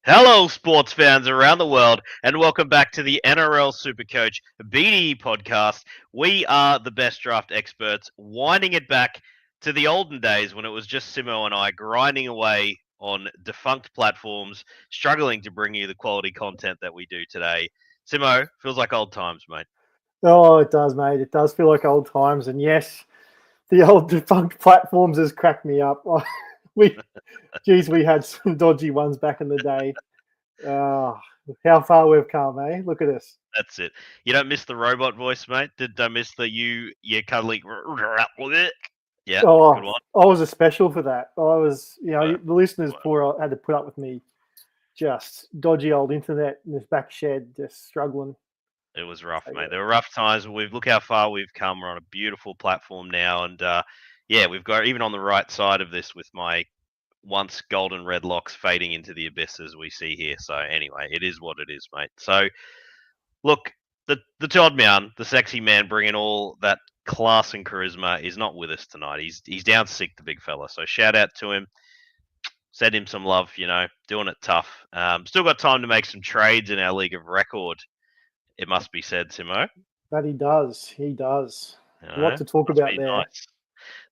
Hello, sports fans around the world, and welcome back to the NRL SuperCoach BDE Podcast. We are the best draft experts, winding it back to the olden days when it was just Simo and I grinding away on defunct platforms, struggling to bring you the quality content that we do today. Simo, feels like old times, mate. Oh, it does, mate. It does feel like old times. And yes, the old defunct platforms has cracked me up. we had some dodgy ones back in the day. How far we've come, eh? Look at us. That's it. You don't miss the robot voice, mate? Don't miss the you cuddling. Yeah, good one. I was a special for that. The listeners had to put up with me. Just dodgy old internet in this back shed, just struggling. It was rough, mate. There were rough times. Look how far we've come. We're on a beautiful platform now, and we've got even on the right side of this with my once golden red locks fading into the abyss as we see here. So anyway, it is what it is, mate. So look, the Todd Mound, the sexy man, bringing all that class and charisma, is not with us tonight. He's down sick, the big fella. So shout out to him. Send him some love. Doing it tough. Still got time to make some trades in our league of record. It must be said, Simo. That he does. He does. A lot to talk about there. Nice.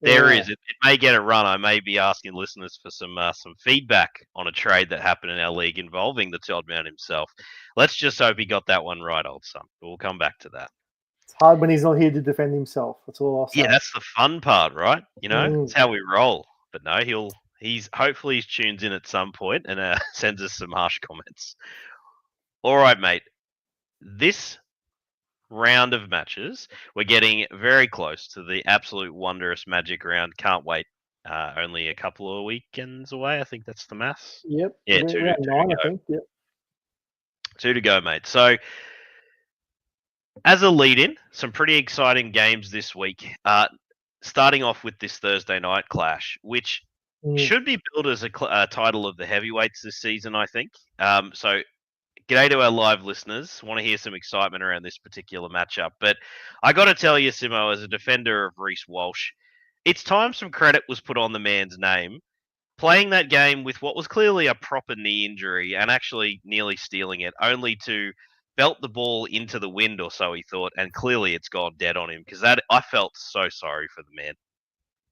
There is. It may get a run. I may be asking listeners for some feedback on a trade that happened in our league involving the Todd Mound himself. Let's just hope he got that one right, old son. But we'll come back to that. It's hard when he's not here to defend himself. That's all I'll say. Yeah, that's the fun part, right? That's how we roll. But no, hopefully he tunes in at some point and sends us some harsh comments. All right, mate. This round of matches, we're getting very close to the absolute wondrous magic round. Can't wait. Only a couple of weekends away. I think that's the maths. Yep. Yeah, two to go. I think. Yep. 2 to go, mate. So, as a lead-in, some pretty exciting games this week. Starting off with this Thursday night clash, which should be billed as a title of the heavyweights this season, I think. So, g'day to our live listeners. Want to hear some excitement around this particular matchup. But I got to tell you, Simo, as a defender of Reece Walsh, it's time some credit was put on the man's name. Playing that game with what was clearly a proper knee injury and actually nearly stealing it, only to belt the ball into the wind or so he thought, and clearly it's gone dead on him because I felt so sorry for the man.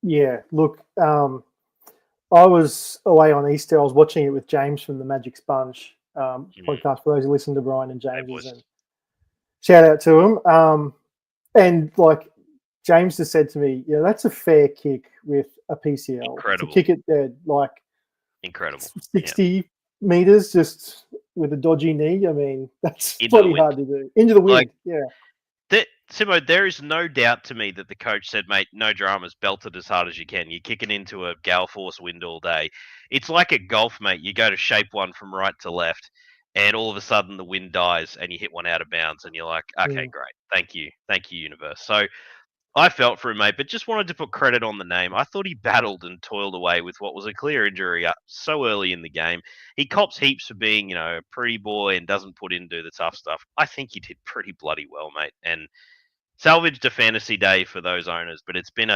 Yeah, look, I was away on Easter. I was watching it with James from the Magic Sponge podcast for those who listen to Brian and James. And shout out to him. And like James just said to me, that's a fair kick with a PCL. Incredible. To kick it dead, like incredible. 60 meters just with a dodgy knee. I mean, that's pretty hard to do. Into the wind, Simo, there is no doubt to me that the coach said, mate, no dramas, belt it as hard as you can. You're kicking into a gale force wind all day. It's like a golf, mate. You go to shape one from right to left, and all of a sudden the wind dies and you hit one out of bounds, and you're like, okay, great. Thank you, universe. So I felt for him, mate, but just wanted to put credit on the name. I thought he battled and toiled away with what was a clear injury so early in the game. He cops heaps for being, a pretty boy and doesn't put in do the tough stuff. I think he did pretty bloody well, mate, and salvaged a fantasy day for those owners, but it's been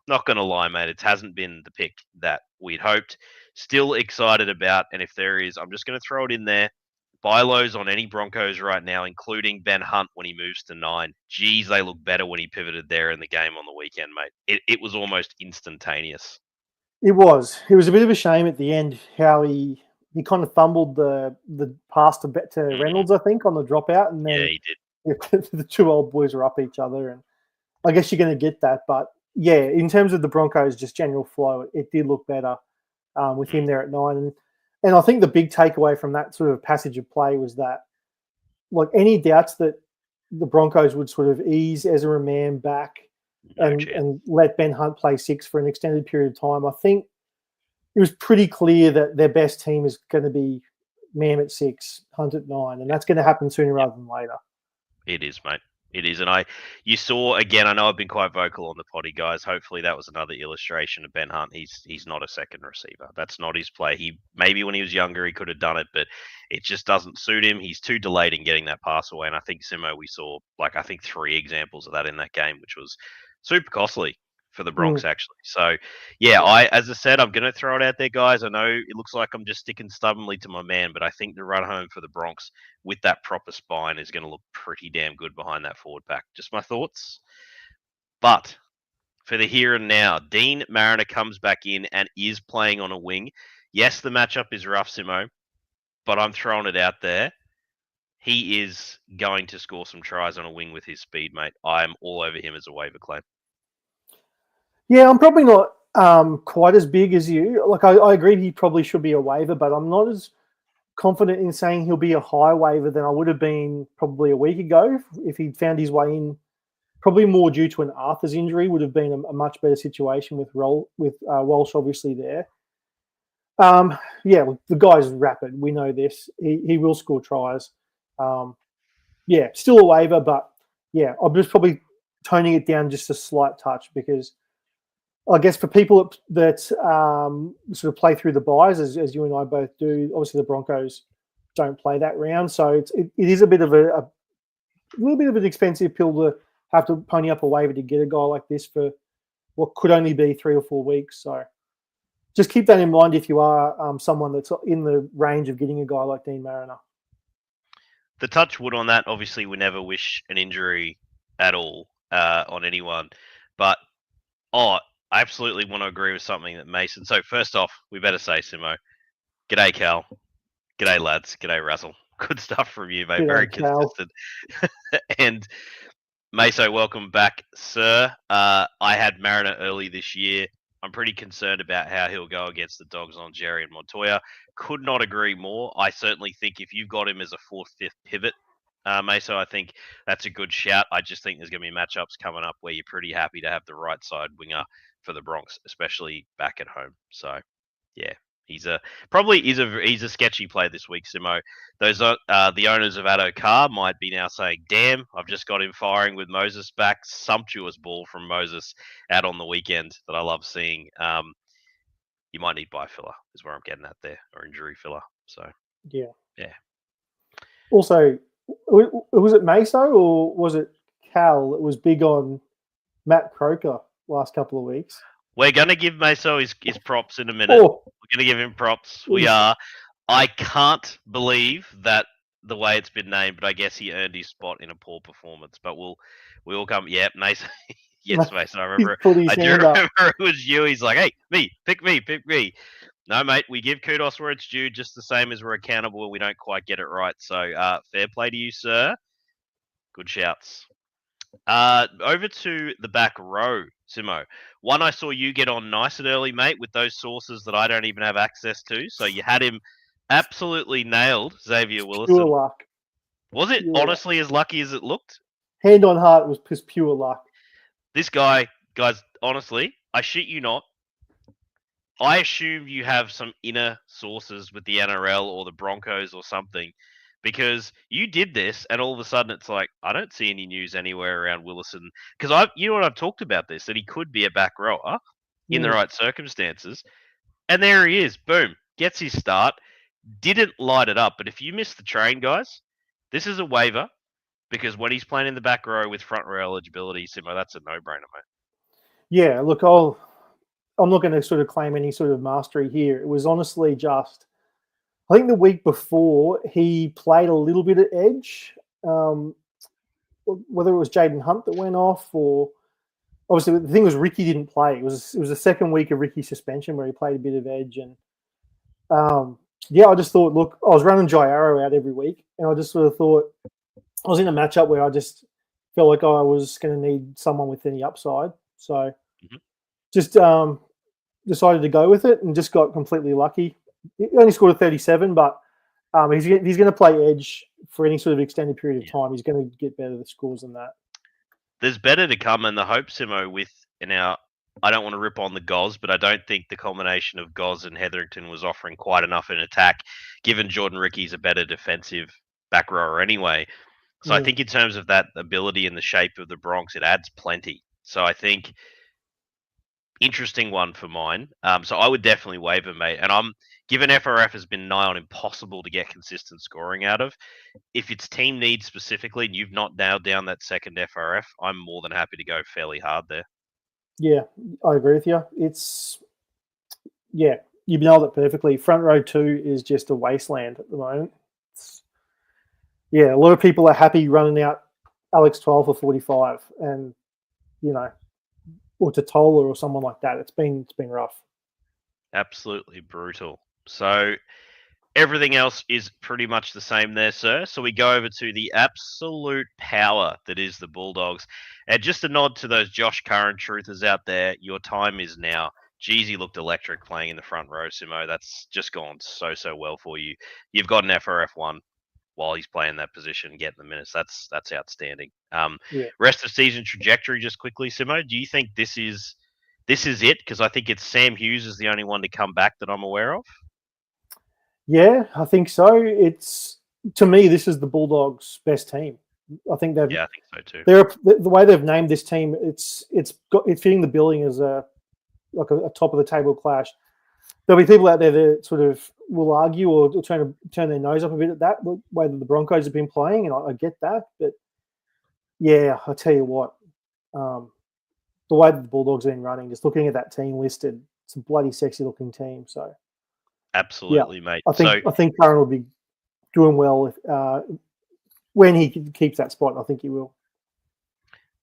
not going to lie, mate, it hasn't been the pick that we'd hoped. Still excited about, and if there is, I'm just going to throw it in there. Buy lows on any Broncos right now, including Ben Hunt when he moves to 9. Geez, they look better when he pivoted there in the game on the weekend, mate. It was almost instantaneous. It was. It was a bit of a shame at the end how he kind of fumbled the pass to Reynolds, I think, on the dropout, and then he did. The two old boys are up each other, and I guess you're going to get that. But yeah, in terms of the Broncos, just general flow, it did look better with him there at 9. And I think the big takeaway from that sort of passage of play was that, any doubts that the Broncos would sort of ease Ezra Mann back and let Ben Hunt play 6 for an extended period of time, I think it was pretty clear that their best team is going to be Mann at 6, Hunt at 9, and that's going to happen sooner rather than later. It is, mate. It is. And you saw, again, I know I've been quite vocal on the potty, guys. Hopefully that was another illustration of Ben Hunt. He's not a second receiver. That's not his play. Maybe when he was younger, he could have done it, but it just doesn't suit him. He's too delayed in getting that pass away. And I think, Simo, we saw, 3 examples of that in that game, which was super costly for the Bronx, actually. So, yeah, as I said, I'm going to throw it out there, guys. I know it looks like I'm just sticking stubbornly to my man, but I think the run home for the Bronx with that proper spine is going to look pretty damn good behind that forward pack. Just my thoughts. But for the here and now, Dean Mariner comes back in and is playing on a wing. Yes, the matchup is rough, Simo, but I'm throwing it out there. He is going to score some tries on a wing with his speed, mate. I'm all over him as a waiver claim. Yeah, I'm probably not quite as big as you. Like, I agree he probably should be a waiver, but I'm not as confident in saying he'll be a high waiver than I would have been probably a week ago if he'd found his way in. Probably more due to an Arthur's injury would have been a much better situation with Walsh obviously there. Yeah, the guy's rapid. We know this. He will score tries. Yeah, still a waiver, but yeah, I'm just probably toning it down just a slight touch because I guess for people that sort of play through the buys, as you and I both do, obviously the Broncos don't play that round, so it is a bit of a little bit of an expensive pill to have to pony up a waiver to get a guy like this for what could only be 3 or 4 weeks. So just keep that in mind if you are someone that's in the range of getting a guy like Dean Mariner. The touch wood on that, obviously, we never wish an injury at all on anyone. But, I absolutely want to agree with something that Mason... So, first off, we better say, Simo, g'day, Cal. G'day, lads. G'day, Russell. Good stuff from you, mate. G'day, Very Cal. consistent. And, Meso, welcome back, sir. I had Mariner early this year. I'm pretty concerned about how he'll go against the Dogs on Jerry and Montoya. Could not agree more. I certainly think if you've got him as a 4th, 5th pivot, Meso, I think that's a good shout. I just think there's going to be matchups coming up where you're pretty happy to have the right side winger for the Bronx, especially back at home. So, yeah, he's a sketchy play this week, Simo. Those the owners of Addo Carr might be now saying, "Damn, I've just got him firing with Moses back." Sumptuous ball from Moses out on the weekend that I love seeing. You might need buy filler, is where I'm getting at there, or injury filler. So yeah. Also, was it Meso or was it Cal that was big on Matt Croker last couple of weeks? We're going to give Meso his props in a minute. We're going to give him props. We are. I can't believe that the way it's been named, but I guess he earned his spot in a poor performance. But we'll come. Yep, Mason. Yes, Mason. I remember. I do remember it was you. He's like, "Hey, pick me." No, mate. We give kudos where it's due, just the same as we're accountable when we don't quite get it right. So, fair play to you, sir. Good shouts. Over to the back row, Simo. One I saw you get on nice and early, mate, with those sources that I don't even have access to. So you had him absolutely nailed, Xavier Willison. Pure luck. Was it honestly as lucky as it looked? Hand on heart, it was just pure luck. This guy, guys, honestly, I shit you not. I assume you have some inner sources with the NRL or the Broncos or something, because you did this and all of a sudden it's like, I don't see any news anywhere around Willison. Because you know what, I've talked about this, that he could be a back rower in the right circumstances. And there he is. Boom. Gets his start. Didn't light it up. But if you missed the train, guys, this is a waiver, because when he's playing in the back row with front row eligibility, Simo, that's a no-brainer, mate. Yeah, look, I'm not going to sort of claim any sort of mastery here. It was honestly just, I think the week before he played a little bit at edge, whether it was Jaden Hunt that went off or obviously the thing was Ricky didn't play. It was the second week of Ricky's suspension where he played a bit of edge. And I just thought, look, I was running Jai Arrow out every week and I just sort of thought I was in a matchup where I just felt like I was going to need someone with any upside. So just decided to go with it and just got completely lucky. He only scored a 37, but he's going to play edge for any sort of extended period of time. He's going to get better scores than that. There's better to come, and the hope, Simo, I don't want to rip on the Goz, but I don't think the combination of Goz and Hetherington was offering quite enough in attack, given Jordan Rickey's a better defensive back rower anyway. So I think in terms of that ability and the shape of the Bronx, it adds plenty. So I think interesting one for mine. So I would definitely waiver, mate. And given FRF has been nigh on impossible to get consistent scoring out of, if it's team needs specifically and you've not nailed down that second FRF, I'm more than happy to go fairly hard there. Yeah, I agree with you. Yeah, you've nailed it perfectly. Front row 2 is just a wasteland at the moment. Yeah, a lot of people are happy running out Alex 12 for 45 and, or Totola or someone like that. It's been rough. Absolutely brutal. So everything else is pretty much the same there, sir. So we go over to the absolute power that is the Bulldogs. And just a nod to those Josh Curran truthers out there, your time is now. Jeezy looked electric playing in the front row, Simo. That's just gone so well for you. You've got an FRF1 while he's playing that position, getting the minutes. That's outstanding. Yeah. Rest of season trajectory, just quickly, Simo. Do you think this is it? Because I think it's Sam Hughes is the only one to come back that I'm aware of. Yeah, I think so. To me, this is the Bulldogs' best team. I think they've. Yeah, I think so too. The way they've named this team, it's fitting the billing as a top of the table clash. There'll be people out there that sort of will argue or trying to turn their nose up a bit at that, the way that the Broncos have been playing, and I get that. But yeah, I tell you what, the way that the Bulldogs have been running, just looking at that team listed, it's a bloody sexy looking team. So absolutely, mate. I think Curran will be doing well when he keeps that spot. I think he will.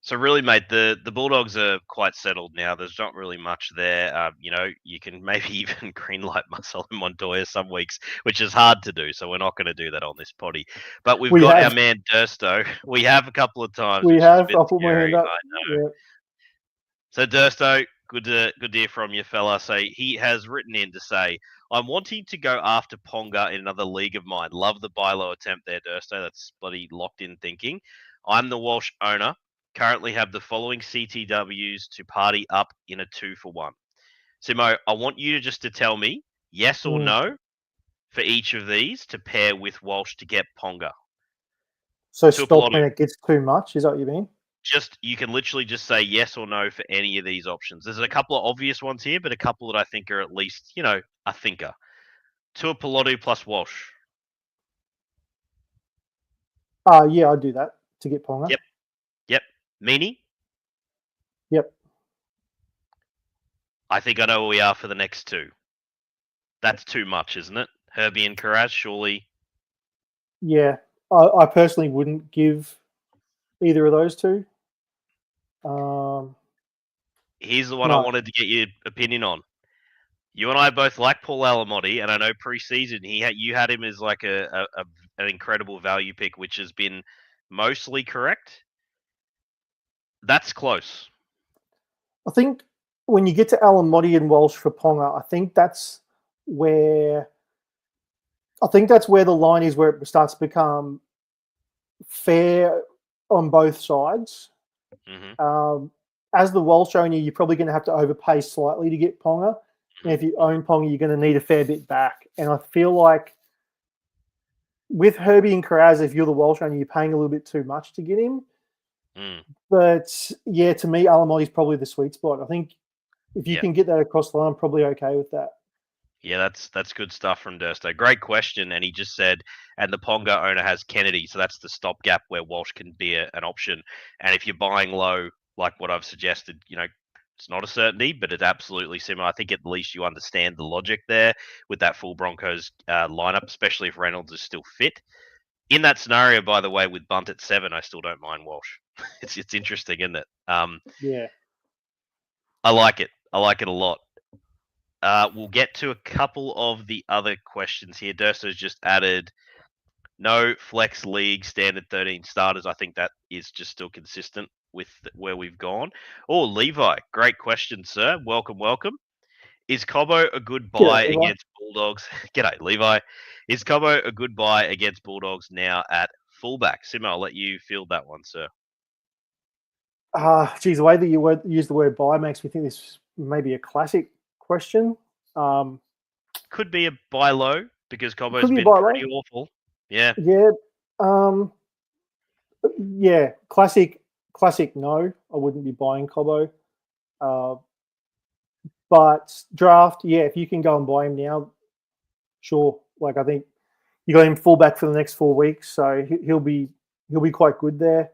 So really, mate, the Bulldogs are quite settled now. There's not really much there. You can maybe even greenlight Marcelo Montoya some weeks, which is hard to do. So we're not going to do that on this potty. But we've got our man Dursto. We have a couple of times. I'll put my hand up. I know. Yeah. So Dursto, good to hear from you, fella. So he has written in to say, I'm wanting to go after Ponga in another league of mine. Love the buy low attempt there, Dursto. That's bloody locked in thinking. I'm the Walsh owner. Currently have the following CTWs to party up in a 2-for-1. Simo, I want you to tell me yes or no for each of these to pair with Walsh to get Ponga. So stop when it gets too much. Is that what you mean? You can literally just say yes or no for any of these options. There's a couple of obvious ones here, but a couple that I think are at least, a thinker. Tuipulotu plus Walsh. Yeah, I'd do that to get Ponga. Yep. Meanie? Yep. I think I know where we are for the next two. That's too much, isn't it? Herbie and Karaz, surely. Yeah. I personally wouldn't give either of those two. Here's the one I wanted to get your opinion on. You and I both like Paul Alamotti, and I know pre-season you had him as like an incredible value pick, which has been mostly correct. That's close. I think when you get to Alamotti and Walsh for Ponga, I think that's where the line is, where it starts to become fair on both sides. Mm-hmm. As the Walsh owner, you're probably going to have to overpay slightly to get Ponga. And if you own Ponga, you're going to need a fair bit back. And I feel like with Herbie and Karaz, if you're the Walsh owner, you're paying a little bit too much to get him. But yeah, to me, Alamotti is probably the sweet spot. I think if you can get that across the line, I'm probably okay with that. Yeah, that's good stuff from Dursto. Great question. And he just said, and the Ponga owner has Kennedy, so that's the stopgap where Walsh can be an option. And if you're buying low, like what I've suggested, it's not a certainty, but it's absolutely similar. I think at least you understand the logic there with that full Broncos lineup, especially if Reynolds is still fit. In that scenario, by the way, with Bunt at 7, I still don't mind Walsh. It's interesting, isn't it? Yeah. I like it. I like it a lot. We'll get to a couple of the other questions here. Dursto's just added no flex league standard 13 starters. I think that is just still consistent with where we've gone. Oh, Levi, great question, sir. Welcome. Is Cobbo a good buy against Bulldogs? G'day, Levi. Is Cobbo a good buy against Bulldogs now at fullback? Simo, I'll let you field that one, sir. Geez, the way that you use the word buy makes me think this may be a classic question. Could be a buy low because Cobbo's been pretty awful. Yeah. Yeah. Yeah. Classic. No, I wouldn't be buying Cobbo. But draft, yeah, if you can go and buy him now, sure. Like, I think you got him fullback for the next 4 weeks, so he'll be quite good there.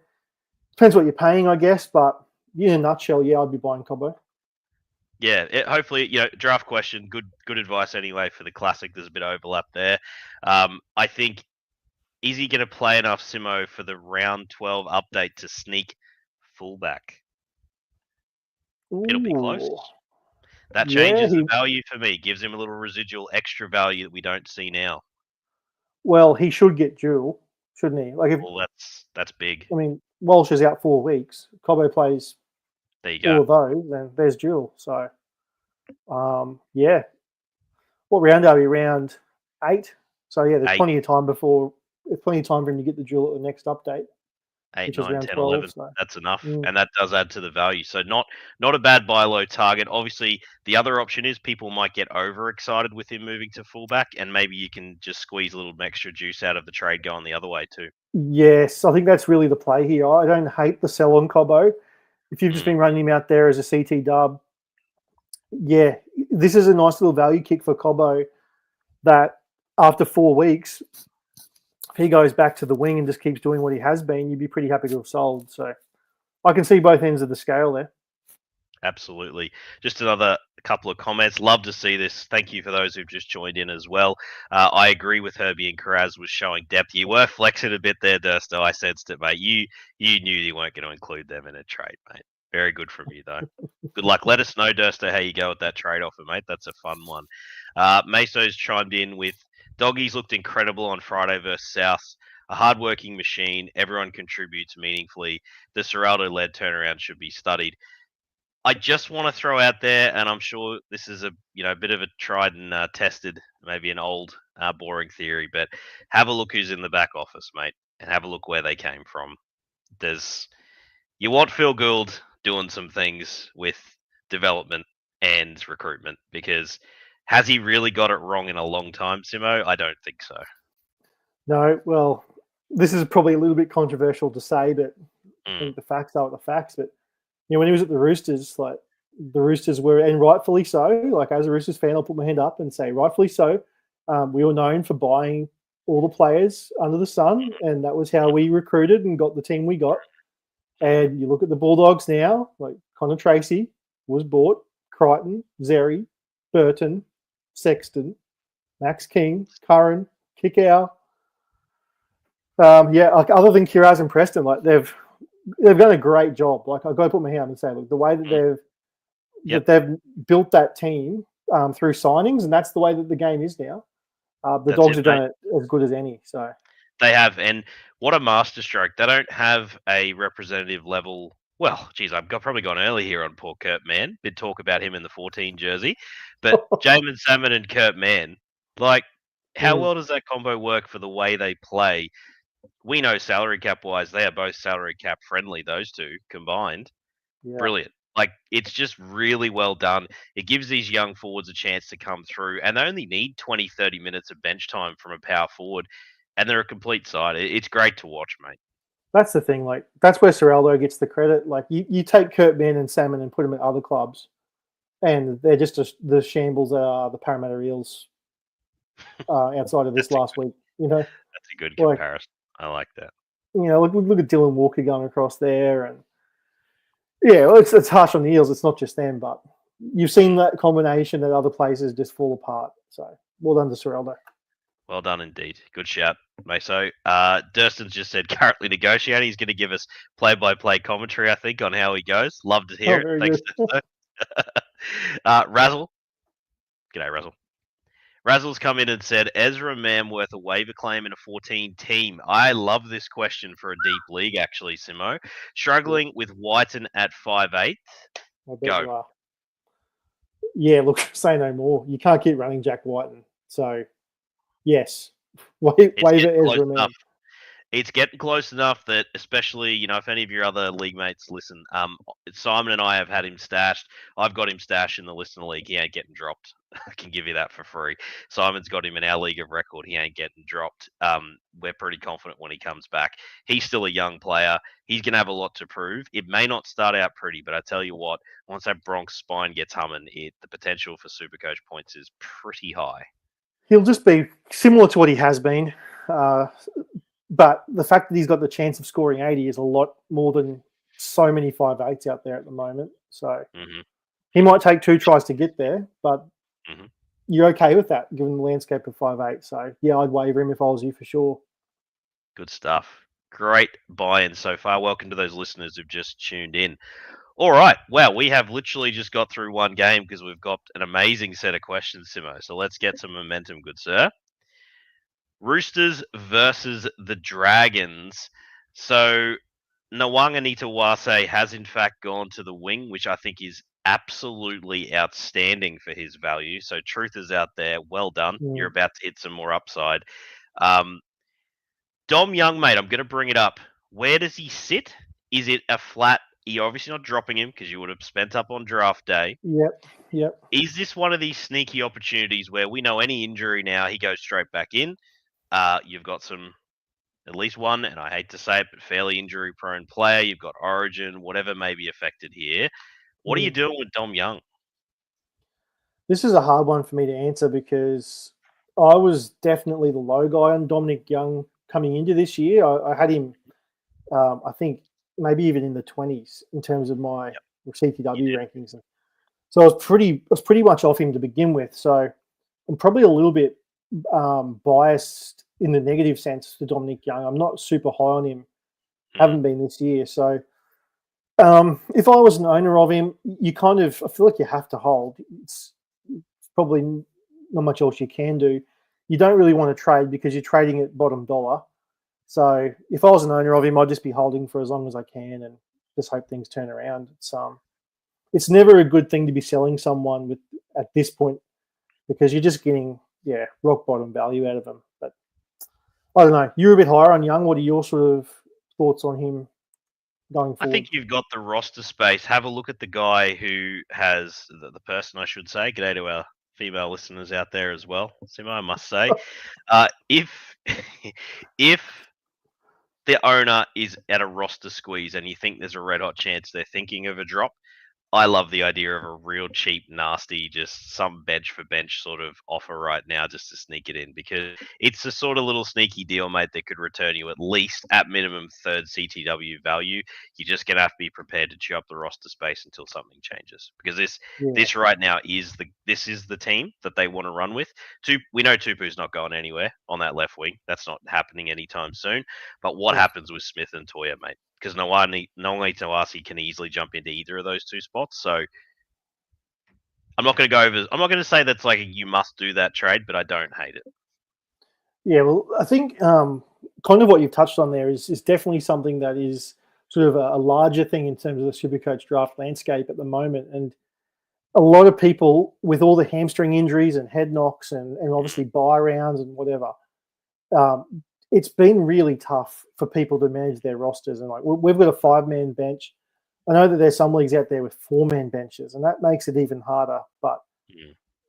Depends what you're paying, I guess, but in a nutshell, yeah, I'd be buying Cobbo. Yeah, hopefully, draft question, good advice anyway for the Classic. There's a bit of overlap there. I think, is he going to play enough, Simo, for the round 12 update to sneak fullback? It'll be close. Ooh. That changes the value for me, gives him a little residual extra value that we don't see now. Well, he should get dual, shouldn't he? Like, that's big. I mean, Walsh is out 4 weeks. Cobbo plays there you go. all of those, then there's dual. So, yeah. What round are we? Round 8. So yeah, there's plenty of time before. There's plenty of time for him to get the dual at the next update. 8, 9, 10, 11. So. That's enough, and that does add to the value. So not a bad buy low target. Obviously, the other option is people might get overexcited with him moving to fullback, and maybe you can just squeeze a little extra juice out of the trade going the other way too. Yes, I think that's really the play here. I don't hate the sell on Cobbo. If you've just been running him out there as a CT dub, yeah, this is a nice little value kick for Cobbo that after 4 weeks, if he goes back to the wing and just keeps doing what he has been, you'd be pretty happy to have sold. So I can see both ends of the scale there. Absolutely. Just another couple of comments. Love to see this. Thank you for those who've just joined in as well. I agree with Herbie and Karaz was showing depth. You were flexing a bit there, Dursto. I sensed it, mate. You knew you weren't going to include them in a trade, mate. Very good from you, though. Good luck. Let us know, Dursto, how you go with that trade offer, mate. That's a fun one. Meso's chimed in with, Doggies looked incredible on Friday versus South. A hardworking machine. Everyone contributes meaningfully. The Serraldo-led turnaround should be studied. I just want to throw out there, and I'm sure this is a bit of a tried and tested, maybe an old boring theory, but have a look who's in the back office, mate, and have a look where they came from. You want Phil Gould doing some things with development and recruitment, because has he really got it wrong in a long time, Simo? I don't think so. No, well, this is probably a little bit controversial to say, but I think the facts are the facts. But when he was at the Roosters, like the Roosters were, and rightfully so, like as a Roosters fan, I'll put my hand up and say rightfully so. We were known for buying all the players under the sun, and that was how we recruited and got the team we got. And you look at the Bulldogs now, like Connor Tracy was bought, Crichton, Zeri, Burton, Sexton, Max King, Curran, Kickow. Like other than Kiraz and Preston, like they've done a great job. Like I've got to put my hand up and say, look, the way that they've built that team through signings, and that's the way that the game is now. The Dogs have done it as good as any. So they have, and what a masterstroke! They don't have a representative level. Well, geez, I've probably gone early here on poor Kurt Mann. Did talk about him in the 14 jersey, but Jamin Salmon and Kurt Mann, like, how well does that combo work for the way they play? We know salary cap wise, they are both salary cap friendly, those two combined. Yeah. Brilliant. Like, it's just really well done. It gives these young forwards a chance to come through, and they only need 20, 30 minutes of bench time from a power forward, and they're a complete side. It's great to watch, mate. That's the thing. Like, that's where Serraldo gets the credit. Like, you take Kurt Mann and Salmon and put them at other clubs, and they're just the shambles that are the Parramatta Eels outside of this last week. That's a good comparison. I like that. Look at Dylan Walker going across there, and it's harsh on the Eels. It's not just them, but you've seen that combination at other places just fall apart. So well done to Serraldo. Well done indeed. Good shout, Meso. Durston's just said currently negotiating. He's going to give us play-by-play commentary, I think, on how he goes. Love to hear it. Thanks, Dursto. Razzle. G'day, Razzle. Razzle's come in and said, Ezra Mam worth a waiver claim in a 14 team. I love this question for a deep league, actually, Simo. Struggling with Whiten at 5'8". Go. Yeah, look, say no more. You can't keep running Jack Whiten. So, yes, waiver Ezra Mam. It's getting close enough that, especially, if any of your other league mates listen, Simon and I have had him stashed. I've got him stashed in the listener league. He ain't getting dropped. I can give you that for free. Simon's got him in our league of record. He ain't getting dropped. We're pretty confident when he comes back. He's still a young player. He's going to have a lot to prove. It may not start out pretty, but I tell you what, once that Bronx spine gets humming, the potential for SuperCoach points is pretty high. He'll just be similar to what he has been. But the fact that he's got the chance of scoring 80 is a lot more than so many 5'8s out there at the moment. So He might take 2 tries to get there, but Mm-hmm. you're okay with that, given the landscape of 5'8". So, yeah, I'd waiver him if I was you for sure. Good stuff. Great buy-in so far. Welcome to those listeners who've just tuned in. All right. Well, we have literally just got through one game because we've got an amazing set of questions, Simo. So let's get some momentum, good sir. Roosters versus the Dragons. So Nawaqanitawase has in fact gone to the wing, which I think is absolutely outstanding for his value. So truth is out there. Well done. Mm. You're about to hit some more upside. Dom Young, mate, I'm going to bring it up. Where does he sit? Is it a flat? You're obviously not dropping him because you would have spent up on draft day. Yep. Is this one of these sneaky opportunities where we know any injury now, he goes straight back in? You've got at least one, and I hate to say it, but fairly injury-prone player. You've got Origin, whatever may be affected here. What are you doing with Dom Young? This is a hard one for me to answer because I was definitely the low guy on Dominic Young coming into this year. I had him, I think, maybe even in the 20s in terms of my CTW rankings. So I was pretty much off him to begin with. So I'm probably a little bit biased in the negative sense to Dominic Young. I'm not super high on him. Haven't been this year. So if I was an owner of him, I feel like you have to hold. It's probably not much else you can do. You don't really want to trade because you're trading at bottom dollar. So if I was an owner of him, I'd just be holding for as long as I can and just hope things turn around. It's never a good thing to be selling someone at this point because you're just getting rock bottom value out of them. But I don't know. You're a bit higher on Young. What are your sort of thoughts on him going forward? I think you've got the roster space. Have a look at the guy who has the person, I should say. G'day to our female listeners out there as well. Simo, I must say, if the owner is at a roster squeeze and you think there's a red hot chance they're thinking of a drop, I love the idea of a real cheap, nasty, just some bench for bench sort of offer right now just to sneak it in because it's a sort of little sneaky deal, mate, that could return you at least at minimum third CTW value. You're just going to have to be prepared to chew up the roster space until something changes because this right now is the team that they want to run with. We know Tupu's not going anywhere on that left wing. That's not happening anytime soon. But what happens with Smith and Toya, mate? Because Nawaqanitawase can easily jump into either of those two spots. So I'm not going to say that's like you must do that trade, but I don't hate it. Yeah, well, I think kind of what you've touched on there is definitely something that is sort of a larger thing in terms of the SuperCoach draft landscape at the moment. And a lot of people with all the hamstring injuries and head knocks and obviously buy rounds and whatever, it's been really tough for people to manage their rosters. And like we've got a 5-man bench. I know that there's some leagues out there with 4-man benches, and that makes it even harder. But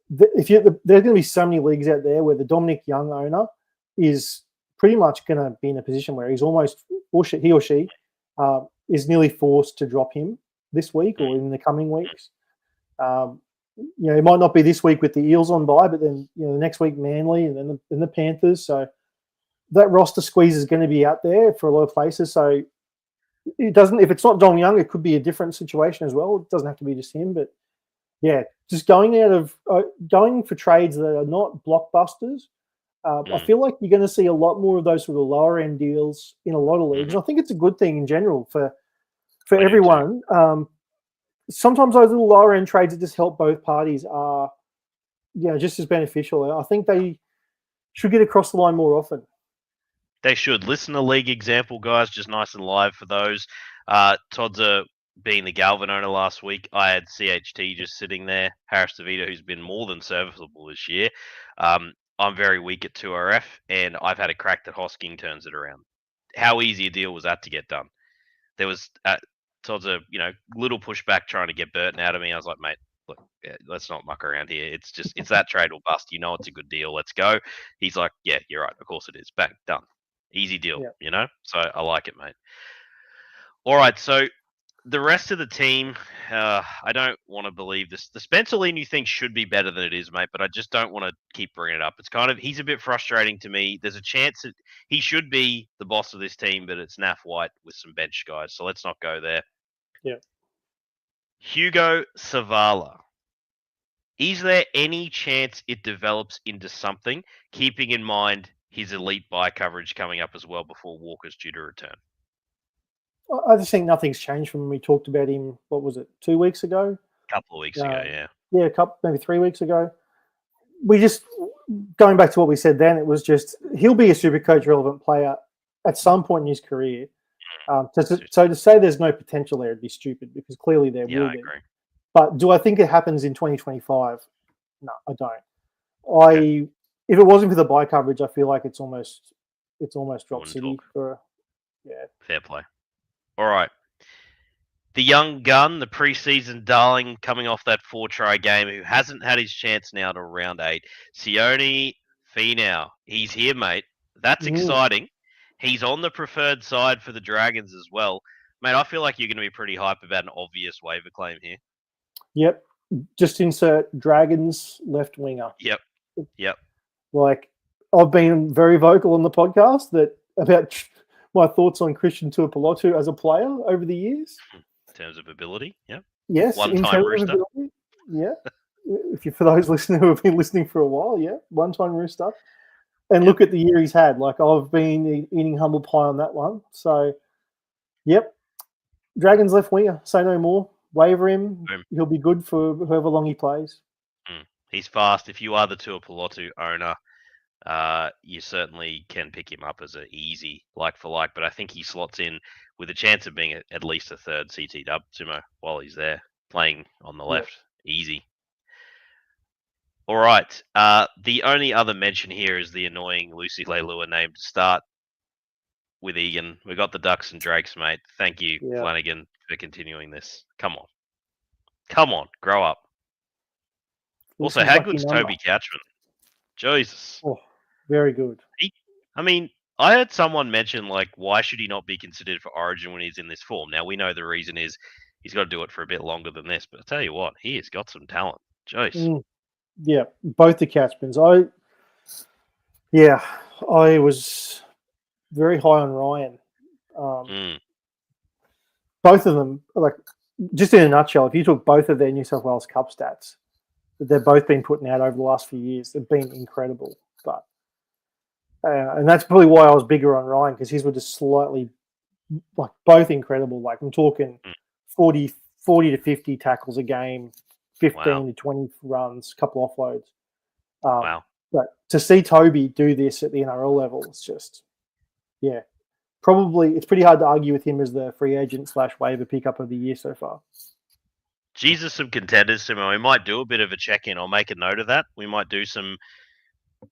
there's going to be so many leagues out there where the Dominic Young owner is pretty much going to be in a position where he or she is nearly forced to drop him this week or in the coming weeks. It might not be this week with the Eels on bye, but then the next week Manly and then the Panthers. So that roster squeeze is going to be out there for a lot of places. So it doesn't. If it's not Dom Young, it could be a different situation as well. It doesn't have to be just him, but just going for trades that are not blockbusters. I feel like you're going to see a lot more of those sort of lower end deals in a lot of leagues. I think it's a good thing in general for everyone. Sometimes those little lower end trades that just help both parties are, just as beneficial. I think they should get across the line more often. They should. Listen to league example, guys, just nice and live for those. Todd's being the Galvin owner last week. I had CHT just sitting there. Harris DeVito, who's been more than serviceable this year. I'm very weak at 2RF, and I've had a crack that Hosking turns it around. How easy a deal was that to get done? There was Todd's a little pushback trying to get Burton out of me. I was like, mate, look, let's not muck around here. It's that trade or bust. It's a good deal. Let's go. He's like, yeah, you're right. Of course it is. Bang, done. Easy deal, So I like it, mate. All right, so the rest of the team, I don't want to believe this. The Spencer Lee you think should be better than it is, mate, but I just don't want to keep bringing it up. It's he's a bit frustrating to me. There's a chance that he should be the boss of this team, but it's Naff White with some bench guys, so let's not go there. Yeah. Hugo Savala. Is there any chance it develops into something, keeping in mind his elite buy coverage coming up as well before Walker's due to return? I just think nothing's changed from when we talked about him. What was it, 2 weeks ago? A couple of weeks ago, yeah. Yeah, a couple, maybe 3 weeks ago. We just, going back to what we said then, it was just he'll be a SuperCoach relevant player at some point in his career. So to say there's no potential there would be stupid, because clearly there will be. Agree. But do I think it happens in 2025? No, I don't. If it wasn't for the buy coverage, I feel like it's almost drop city for Fair play. All right. The young gun, the preseason darling, coming off that 4-try game, who hasn't had his chance now to round 8. Sione Finau. He's here, mate. That's exciting. He's on the preferred side for the Dragons as well. Mate, I feel like you're going to be pretty hype about an obvious waiver claim here. Yep. Just insert Dragons left winger. Yep. Like, I've been very vocal on the podcast about my thoughts on Christian Tuipulotu as a player over the years. In terms of ability, yeah. Yes, one-time rooster. Yeah. For those listeners who have been listening for a while, yeah, one-time rooster. And look at the year he's had. Like, I've been eating humble pie on that one. So, yep. Dragons left winger. Say no more. Waiver him. Boom. He'll be good for however long he plays. He's fast. If you are the Tuipulotu owner, you certainly can pick him up as an easy like for like. But I think he slots in with a chance of being at least a third CT dub, Simo, while he's there playing on the left. Easy. All right. The only other mention here is the annoying Lucy Leilua name to start with Egan. We got the Ducks and Drakes, mate. Thank you, Flanagan, for continuing this. Come on, grow up. Also, how good's Toby Couchman? Jesus. Oh, very good. I heard someone mention, like, why should he not be considered for Origin when he's in this form? Now, we know the reason is he's got to do it for a bit longer than this, but I tell you what, he has got some talent. Jeez. Yeah, both the Catchmans. I was very high on Ryan. Both of them, like, just in a nutshell, if you took both of their New South Wales Cup stats that they've both been putting out over the last few years, they've been incredible. But and that's probably why I was bigger on Ryan, because his were just slightly, like, both incredible. Like, I'm talking 40 to 50 tackles a game, 15 to 20 runs, a couple offloads. Wow. But to see Toby do this at the NRL level, it's just, probably it's pretty hard to argue with him as the free agent / waiver pickup of the year so far. Jesus, some contenders, Simo. We might do a bit of a check-in. I'll make a note of that. We might do some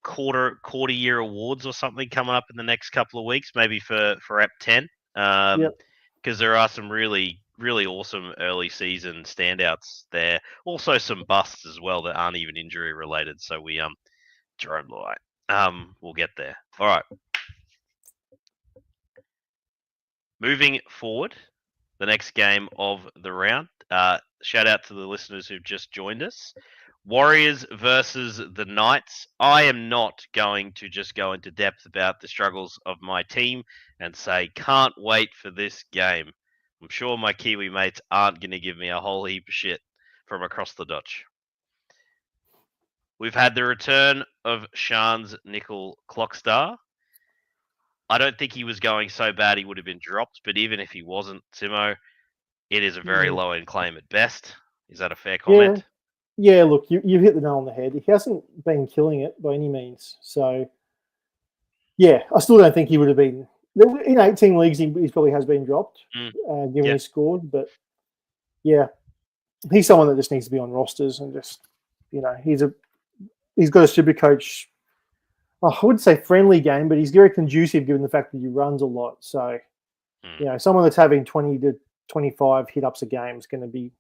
quarter year awards or something coming up in the next couple of weeks, maybe for Ep 10. Because there are some really, really awesome early season standouts there. Also some busts as well that aren't even injury related. So we Jerome Luai. We'll get there. All right. Moving forward, the next game of the round. Shout out to the listeners who've just joined us. Warriors versus the Knights. I am not going to just go into depth about the struggles of my team and say, can't wait for this game. I'm sure my Kiwi mates aren't going to give me a whole heap of shit from across the Dutch. We've had the return of Sean's nickel Clockstar. I don't think he was going so bad he would have been dropped, but even if he wasn't, Simo, it is a very low-end claim at best. Is that a fair comment? Yeah, look, you've hit the nail on the head. He hasn't been killing it by any means. So, yeah, I still don't think he would have been. In 18 leagues, he probably has been dropped, given he scored. But, yeah, he's someone that just needs to be on rosters and just, he's got a SuperCoach. I wouldn't say friendly game, but he's very conducive given the fact that he runs a lot. So, someone that's having 20 to 25 hit-ups a game is going to be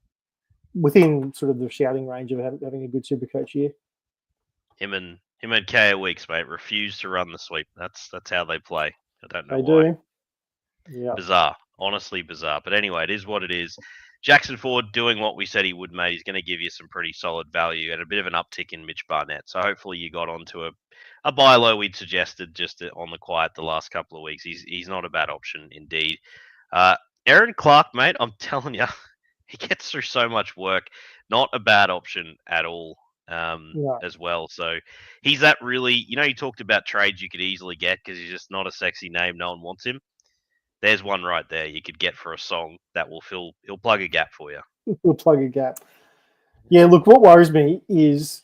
within sort of the shouting range of having a good SuperCoach year. Him and KO Weeks, mate, refuse to run the sweep. That's how they play. I don't know why. They do. Yeah. Bizarre. Honestly bizarre. But anyway, it is what it is. Jackson Ford doing what we said he would, mate. He's going to give you some pretty solid value and a bit of an uptick in Mitch Barnett. So hopefully you got onto a buy low we'd suggested just on the quiet the last couple of weeks. He's not a bad option indeed. Aaron Clark, mate, I'm telling you, he gets through so much work. Not a bad option at all. No. As well. So he's that really, you talked about trades you could easily get because he's just not a sexy name. No one wants him. There's one right there you could get for a song that he'll plug a gap for you. We'll plug a gap. Yeah, look, what worries me is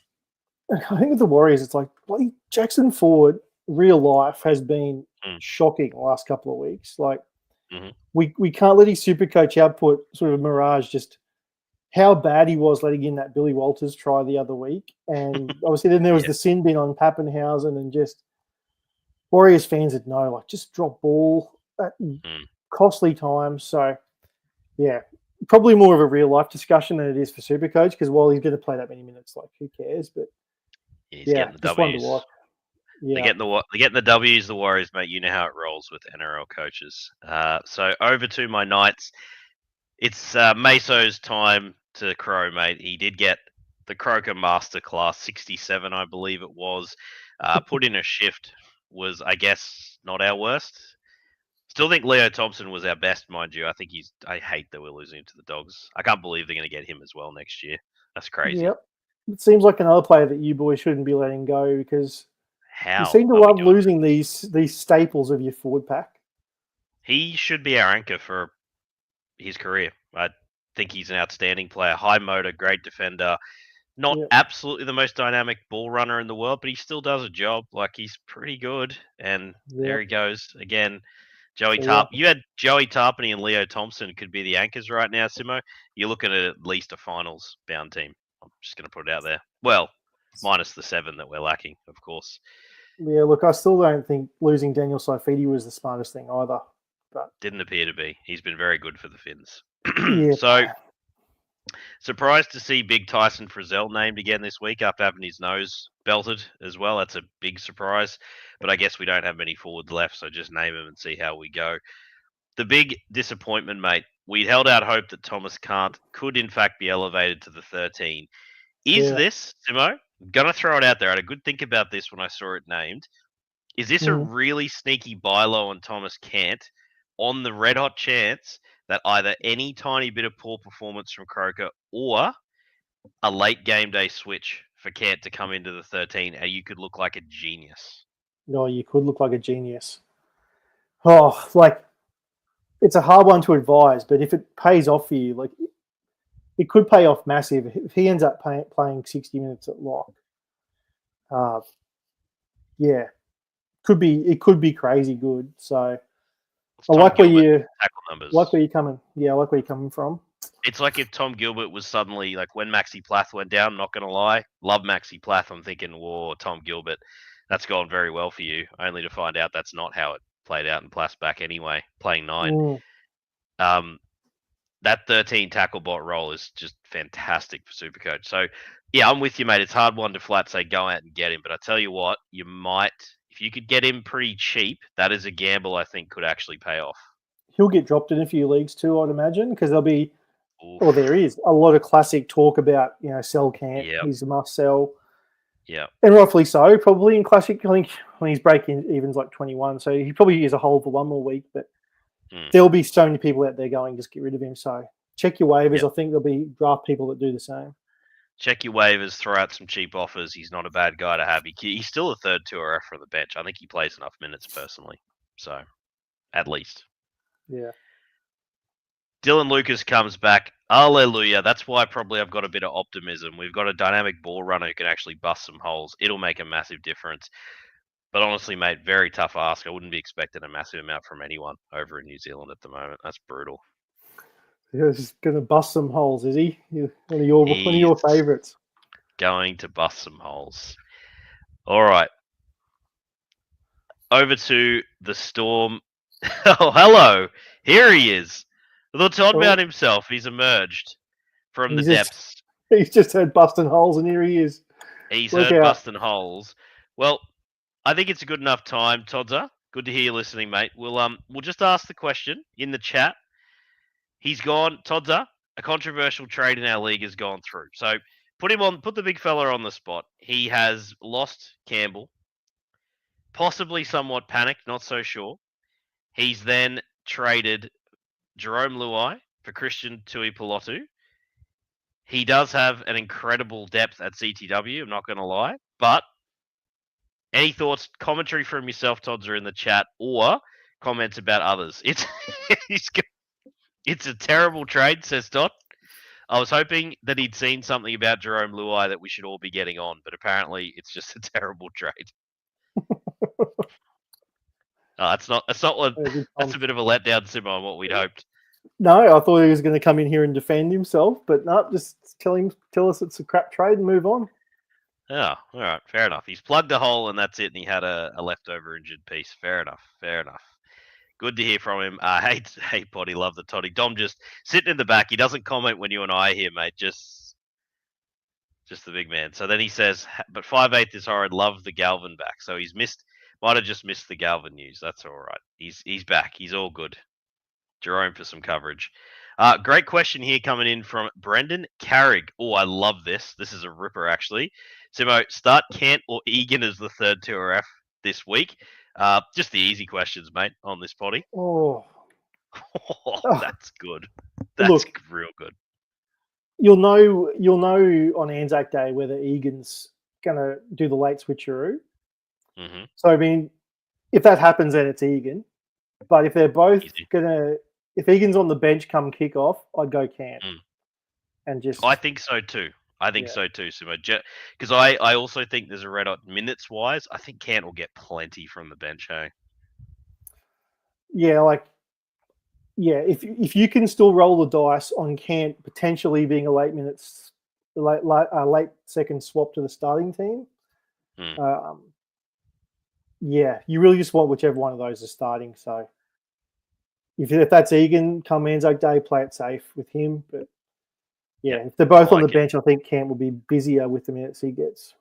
I think with the Warriors, it's like bloody Jackson Ford, real life, has been shocking the last couple of weeks. Like, we can't let his Supercoach output sort of mirage just how bad he was letting in that Billy Walters try the other week. And obviously then there was the sin bin on Pappenhausen, and just Warriors fans would know, like, just drop ball at costly times. So, yeah, probably more of a real life discussion than it is for Supercoach, because while he's going to play that many minutes, like, who cares? But he's getting the W's. Yeah. They're getting the W's, the Warriors, mate. You know how it rolls with NRL coaches. So over to my Knights. It's Meso's time to crow, mate. He did get the Croker Masterclass 67, I believe it was. Put in a shift, was, I guess, not our worst. Still think Leo Thompson was our best, mind you. I hate that we're losing to the Dogs. I can't believe they're going to get him as well next year. That's crazy. Yep. It seems like another player that you boys shouldn't be letting go, because you seem to love losing these staples of your forward pack. He should be our anchor for his career. I think he's an outstanding player. High motor, great defender. Not absolutely the most dynamic ball runner in the world, but he still does a job. Like, he's pretty good. And there he goes again. You had Joey Tarpany and Leo Thompson could be the anchors right now, Simo. You're looking at least a finals bound team. I'm just going to put it out there. Well, minus the 7 that we're lacking, of course. Yeah, look, I still don't think losing Daniel Saifidi was the smartest thing either. But didn't appear to be. He's been very good for the Finns. Yeah. So, surprised to see Big Tyson Frizzell named again this week after having his nose belted as well. That's a big surprise. But I guess we don't have many forwards left, so just name him and see how we go. The big disappointment, mate. We held out hope that Thomas Kant could, in fact, be elevated to the 13. Is this, Simo, I'm going to throw it out there. I had a good think about this when I saw it named. Is this a really sneaky buy low on Thomas Kant on the red hot chance that either any tiny bit of poor performance from Croker or a late game day switch for Kant to come into the 13 and you could look like a genius? No, you could look like a genius. Oh, like, it's a hard one to advise, but if it pays off for you, like, it could pay off massive if he ends up playing 60 minutes at lock. Yeah, it could be crazy good. So I like where you're coming. Yeah, I like where you're coming from. It's like if Tom Gilbert was suddenly, like, when Maxi Plath went down, not going to lie, love Maxi Plath. I'm thinking, whoa, Tom Gilbert, that's gone very well for you, only to find out that's not how it played out in Plath's back anyway, playing 9. That 13 tackle bot role is just fantastic for Supercoach. So, yeah, I'm with you, mate. It's hard one to flat say go out and get him. But I tell you what, you might, if you could get him pretty cheap, that is a gamble I think could actually pay off. He'll get dropped in a few leagues too, I'd imagine, because there'll be, there is a lot of classic talk about, sell Kant. He's a must sell. Yeah. And rightfully so, probably in classic. I think when he's breaking even's like 21, so he probably is a hole for one more week, but there'll be so many people out there going, just get rid of him. So check your waivers. I think there'll be draft people that do the same. Check your waivers, throw out some cheap offers. He's not a bad guy to have. He's still a third 2RF from the bench. I think he plays enough minutes personally. So, at least. Yeah. Dylan Lucas comes back. Hallelujah. That's why probably I've got a bit of optimism. We've got a dynamic ball runner who can actually bust some holes. It'll make a massive difference. But honestly, mate, very tough ask. I wouldn't be expecting a massive amount from anyone over in New Zealand at the moment. That's brutal. He's going to bust some holes, is he? One of your favourites. Going to bust some holes. All right. Over to the Storm. Oh, hello. Here he is. The Todd Mount himself. He's emerged from the depths. He's just heard busting holes, and here he is. He's heard busting holes. Well, I think it's a good enough time, Todza. Good to hear you listening, mate. We'll just ask the question in the chat. He's gone, Todza. A controversial trade in our league has gone through. So put the big fella on the spot. He has lost Campbell, possibly somewhat panicked, not so sure. He's then traded Jerome Luai for Christian Tuipulotu. He does have an incredible depth at CTW, I'm not going to lie. But any thoughts, commentary from yourself, Tods, are in the chat, or comments about others? It's it's a terrible trade, says Todd. I was hoping that he'd seen something about Jerome Luai that we should all be getting on, but apparently it's just a terrible trade. That's not what. That's a bit of a letdown, Simon, on what we'd hoped. No, I thought he was going to come in here and defend himself, but no, just tell us it's a crap trade and move on. Oh, all right, fair enough. He's plugged a hole and that's it, and he had a leftover injured piece. Fair enough. Good to hear from him. Hey, Potty, love the toddy. Dom just sitting in the back. He doesn't comment when you and I are here, mate. Just the big man. So then he says, but 5/8 is horrid. Love the Galvin back. So he's might have just missed the Galvin news. That's all right. He's back. He's all good. Jerome for some coverage. Great question here coming in from Brendan Carrig. Oh, I love this. This is a ripper, actually. Simo, start Kent or Egan as the third 2RF this week? Just the easy questions, mate, on this potty. Oh, that's good. That's real good. You'll know on Anzac Day whether Egan's going to do the late switcheroo. Mm-hmm. So, I mean, if that happens, then it's Egan. But if they're both if Egan's on the bench come kickoff, I'd go Cant. And just. I think so too. So too, Simo. Because I also think there's a red hot minutes wise. I think Cant will get plenty from the bench, hey? Yeah, if you can still roll the dice on Cant potentially being a late second swap to the starting team, you really just want whichever one of those is starting. So if that's Egan, come Anzac Day, play it safe with him. But if they're both on the bench, I think Cant will be busier with the minutes he gets.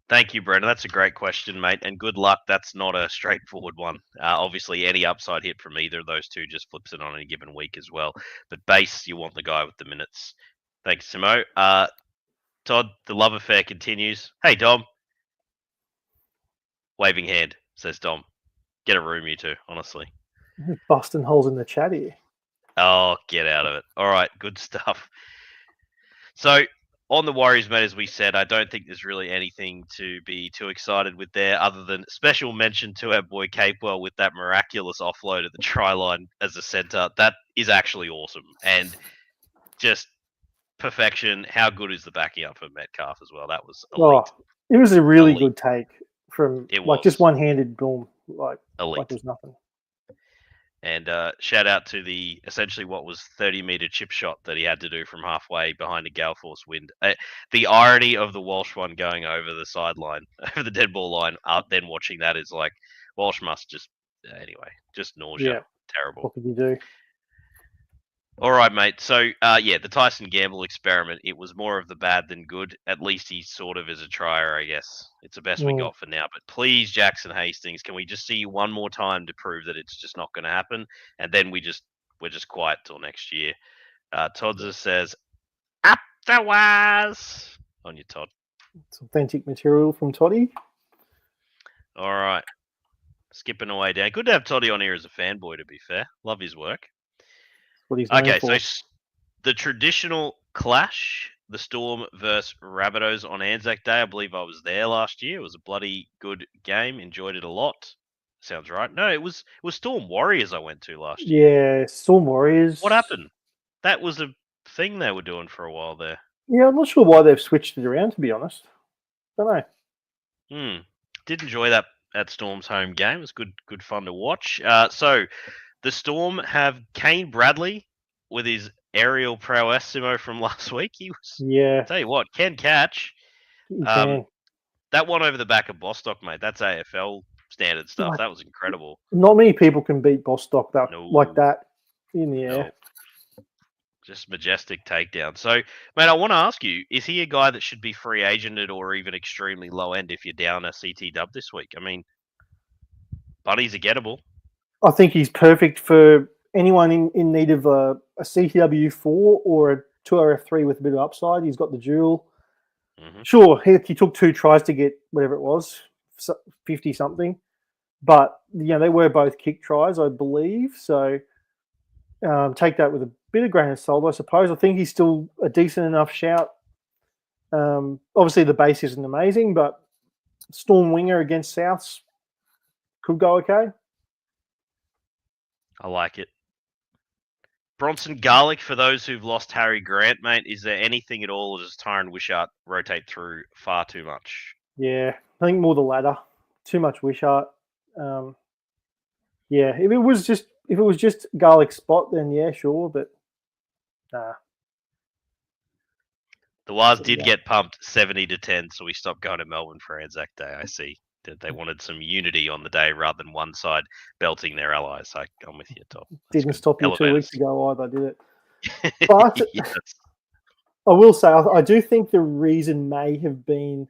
Thank you, Brendan. That's a great question, mate. And good luck. That's not a straightforward one. Obviously, any upside hit from either of those two just flips it on any given week as well. But base, you want the guy with the minutes. Thanks, Simo. Todd, the love affair continues. Hey, Dom. Waving hand, says Dom. Get a room, you two, honestly. Busting holes in the chat here. Oh, get out of it. All right, good stuff. So, on the Warriors, mate, as we said, I don't think there's really anything to be too excited with there other than special mention to our boy Capewell with that miraculous offload at the try line as a centre. That is actually awesome. And just perfection. How good is the backing up for Metcalf as well? That was elite. It was a really good take from just one-handed boom. Elite. Like there's nothing. And shout out to the essentially what was 30-meter chip shot that he had to do from halfway behind a gale force wind. The irony of the Walsh one going over the sideline, over the dead ball line, then watching that is like Walsh must just nausea. Yeah. Terrible. What could you do? All right, mate. So, the Tyson Gamble experiment, it was more of the bad than good. At least he sort of is a trier, I guess. It's the best we got for now. But please, Jackson Hastings, can we just see you one more time to prove that it's just not going to happen? And then we're just quiet till next year. Todd says, afterwards. On you, Todd. It's authentic material from Toddy. All right. Skipping away down. Good to have Toddy on here as a fanboy, to be fair. Love his work. Okay, so the traditional clash, the Storm versus Rabbitohs on Anzac Day. I believe I was there last year. It was a bloody good game. Enjoyed it a lot. Sounds right. No, it was Storm Warriors I went to last year. Yeah, Storm Warriors. What happened? That was a thing they were doing for a while there. Yeah, I'm not sure why they've switched it around, to be honest. Don't know. Did enjoy that at Storm's home game. It was good fun to watch. So the Storm have Kane Bradley with his aerial prowess, Simo, from last week. He was, tell you what, can catch. That one over the back of Bostock, mate. That's AFL standard stuff. That was incredible. Not many people can beat Bostock like that in the air. No. Just majestic takedown. So, mate, I want to ask you, is he a guy that should be free agented or even extremely low end if you're down a CT dub this week? I mean, Buddy's a gettable. I think he's perfect for anyone in need of a CTW4 or a 2RF3 with a bit of upside. He's got the dual. Mm-hmm. Sure, he took 2 tries to get whatever it was, 50-something. But, they were both kick tries, I believe. So take that with a bit of grain of salt, I suppose. I think he's still a decent enough shout. Obviously, the base isn't amazing, but Storm winger against Souths could go okay. I like it. Bronson Garlic, for those who've lost Harry Grant, mate, is there anything at all, or does Tyron Wishart rotate through far too much? Yeah, I think more the latter. Too much Wishart. Yeah, if it was just Garlic's spot, then yeah, sure, but nah. The Waz did get pumped 70-10, so we stopped going to Melbourne for Anzac Day. I see that they wanted some unity on the day rather than one side belting their allies. I'm with you, Tom. Didn't stop you 2 weeks ago either, did it? But yes. I will say, I do think the reason may have been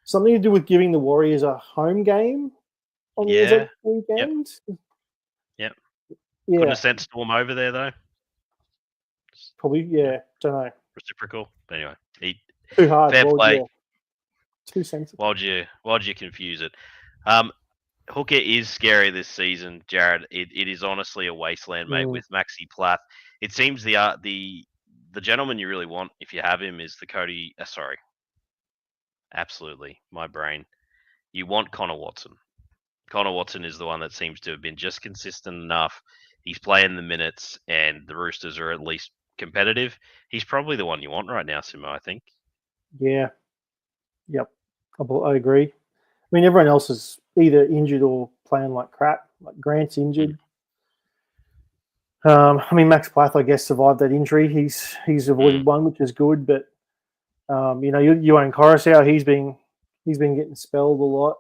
something to do with giving the Warriors a home game on the Anzac weekend. Yep. Yeah. Couldn't have sent Storm over there, though. Probably, yeah. Don't know. Reciprocal. But anyway, too hard. Fair play. Yeah. Too sensitive. Why'd you confuse it? Hooker is scary this season, Jared. It is honestly a wasteland, mate. With Maxi Plath, it seems the gentleman you really want if you have him is the Cody. Absolutely, my brain. You want Connor Watson. Connor Watson is the one that seems to have been just consistent enough. He's playing the minutes, and the Roosters are at least competitive. He's probably the one you want right now, Simo, I think. Yeah. Yep. I agree. I mean, everyone else is either injured or playing like crap. Like Grant's injured. I mean, Max Plath, I guess, survived that injury. He's avoided one, which is good. But you own Coruscant. He's been getting spelled a lot.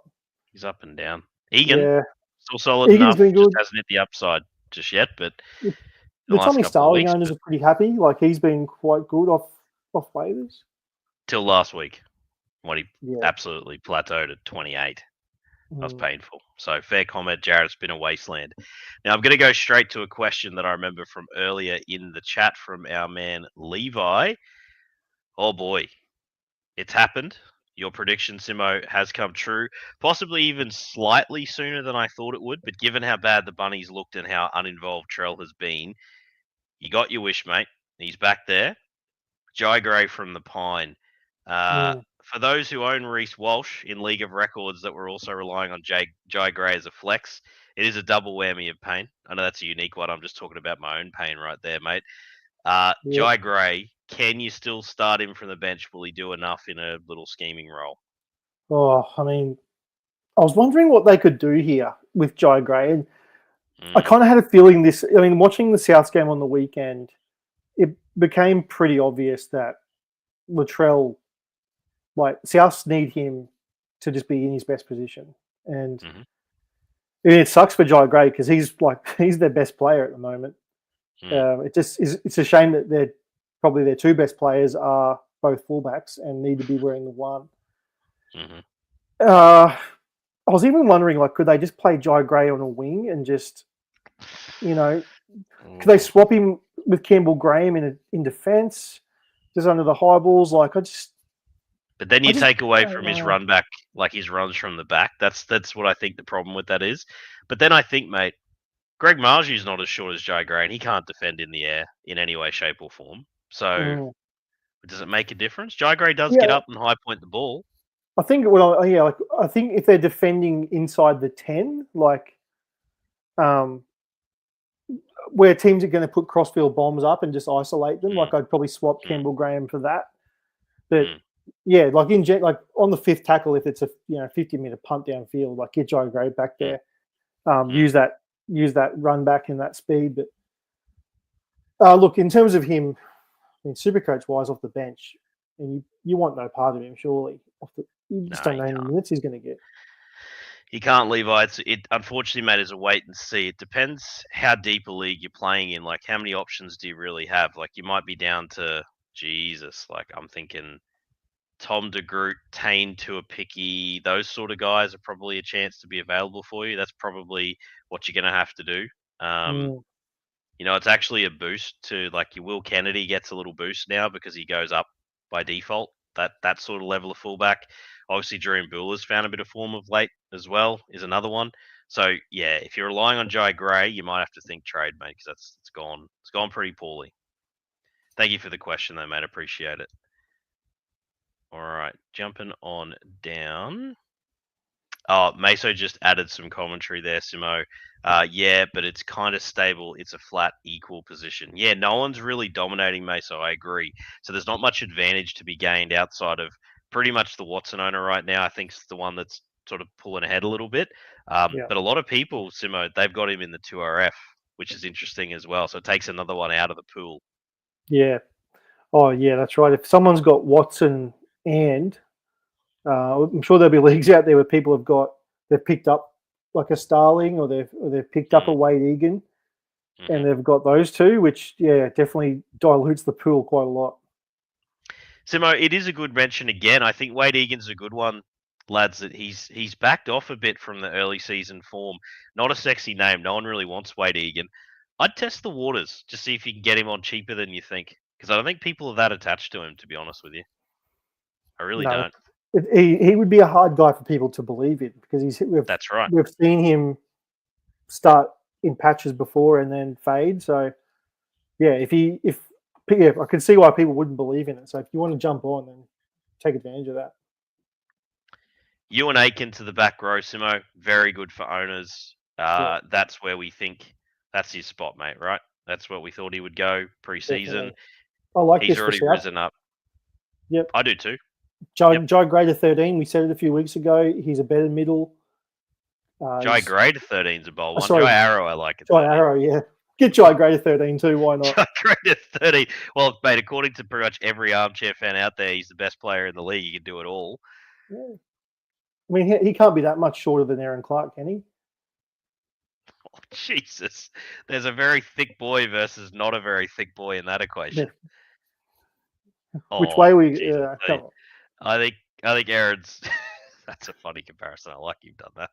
He's up and down. Egan, still solid enough. Been good. Just hasn't hit the upside just yet. But the Tommy Starling owners are pretty happy. Like he's been quite good off waivers. Till last week, when he absolutely plateaued at 28. That was painful. So fair comment, Jared. It's been a wasteland. Now I'm going to go straight to a question that I remember from earlier in the chat from our man Levi. Oh boy, it's happened. Your prediction, Simo, has come true. Possibly even slightly sooner than I thought it would. But given how bad the Bunnies looked and how uninvolved Trell has been, you got your wish, mate. He's back there. Jai Gray from the Pine. For those who own Reece Walsh in League of Records that were also relying on Jai Gray as a flex, it is a double whammy of pain. I know that's a unique one. I'm just talking about my own pain right there, mate. Jai Gray, can you still start him from the bench? Will he do enough in a little scheming role? Oh, I mean, I was wondering what they could do here with Jai Gray. And I kind of had a feeling watching the Souths game on the weekend, it became pretty obvious that Latrell, Souths need him to just be in his best position. And it sucks for Jai Gray because he's their best player at the moment. It's a shame that probably their two best players are both fullbacks and need to be wearing the one. I was even wondering, could they just play Jai Gray on a wing and just, could they swap him with Campbell Graham in defence, just under the high balls? But then you take away from his run back, his runs from the back. That's what I think the problem with that is. But then I think, mate, Greg Marju's not as short as Jai Gray, and he can't defend in the air in any way, shape, or form. So does it make a difference? Jai Gray does get up and high point the ball. I think I think if they're defending inside the 10, where teams are going to put crossfield bombs up and just isolate them, I'd probably swap Campbell Graham for that. But on the fifth tackle, if it's a 50-meter punt downfield, get Jai Gray back there, use that run back and that speed. But look, in terms of him, I mean, SuperCoach wise off the bench, and you want no part of him, surely. You just don't know how many minutes he's going to get. He can't, Levi. It unfortunately, mate, is a wait and see. It depends how deep a league you're playing in. How many options do you really have? You might be down to Jesus. I'm thinking Tom de Groot, Tane to a Picky. Those sort of guys are probably a chance to be available for you. That's probably what you're going to have to do. It's actually a boost to your Will Kennedy gets a little boost now because he goes up by default. That sort of level of fullback. Obviously, Dream Bueller's found a bit of form of late as well, is another one. So, yeah, if you're relying on Jai Gray, you might have to think trade, mate, because it's gone pretty poorly. Thank you for the question, though, mate. Appreciate it. All right, jumping on down. Oh, Meso just added some commentary there, Simo. Yeah, but it's kind of stable. It's a flat, equal position. Yeah, no one's really dominating Meso. I agree. So there's not much advantage to be gained outside of pretty much the Watson owner right now. I think it's the one that's sort of pulling ahead a little bit. Yeah. But a lot of people, Simo, they've got him in the 2RF, which is interesting as well. So it takes another one out of the pool. Yeah. Oh, yeah, that's right. If someone's got Watson and I'm sure there'll be leagues out there where people they've picked up like a Starling or they've picked up a Wade Egan and they've got those two, which, yeah, definitely dilutes the pool quite a lot. Simo, it is a good mention again. I think Wade Egan's a good one, lads, that he's backed off a bit from the early season form. Not a sexy name. No one really wants Wade Egan. I'd test the waters to see if you can get him on cheaper than you think, because I don't think people are that attached to him, to be honest with you. I really don't. He would be a hard guy for people to believe in because That's right. We've seen him start in patches before and then fade. So, yeah, I can see why people wouldn't believe in it. So if you want to jump on, then take advantage of that. You and Aiken to the back row, Simo. Very good for owners. That's where we think that's his spot, mate, right? That's what we thought he would go pre-season. I like He's this already risen up. Yep. I do too. Jai Gray to 13. We said it a few weeks ago. He's a better middle. Jai Gray to 13 is a bold one. Sorry, Jai Arrow, I like it. Jai Arrow, yeah. Get Jai Gray to 13 too. Why not? Jai Gray to 13. Well, mate, according to pretty much every armchair fan out there, he's the best player in the league. He can do it all. Yeah. I mean, he can't be that much shorter than Aaron Clark, can he? Oh, Jesus. There's a very thick boy versus not a very thick boy in that equation. Yeah. Which way we... come on. I think Aaron's... That's a funny comparison. I like you've done that.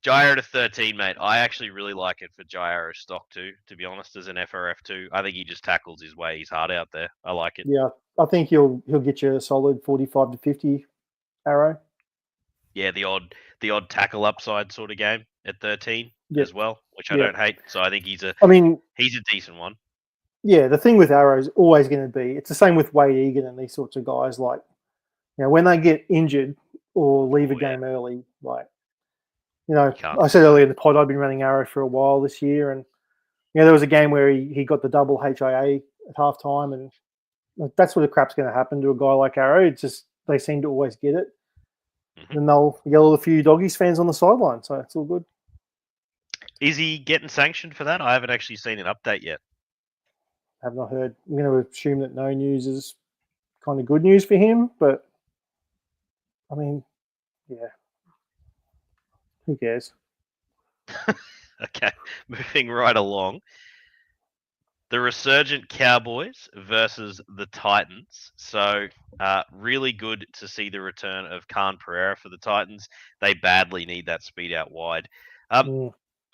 Jairo to 13, mate. I actually really like it for Jairo stock too, to be honest, as an FRF too. I think he just tackles his way. He's hard out there. I like it. Yeah, I think he'll get you a solid 45 to 50 Arrow. Yeah, the odd tackle upside sort of game at 13 as well, which I don't hate. So I think he's a decent one. Yeah, the thing with Arrow is always going to be, it's the same with Wade Egan and these sorts of guys. Like, when they get injured or leave a game early, like, I said earlier in the pod, I've been running Arrow for a while this year, and there was a game where he got the double HIA at halftime, and that sort of crap's going to happen to a guy like Arrow. It's just they seem to always get it, and they'll yell at a few Doggies fans on the sideline, so it's all good. Is he getting sanctioned for that? I haven't actually seen an update yet. I have not heard. I'm going to assume that no news is kind of good news for him, but I mean, yeah. Who cares? Okay, moving right along. The resurgent Cowboys versus the Titans. So, really good to see the return of Khan Pereira for the Titans. They badly need that speed out wide.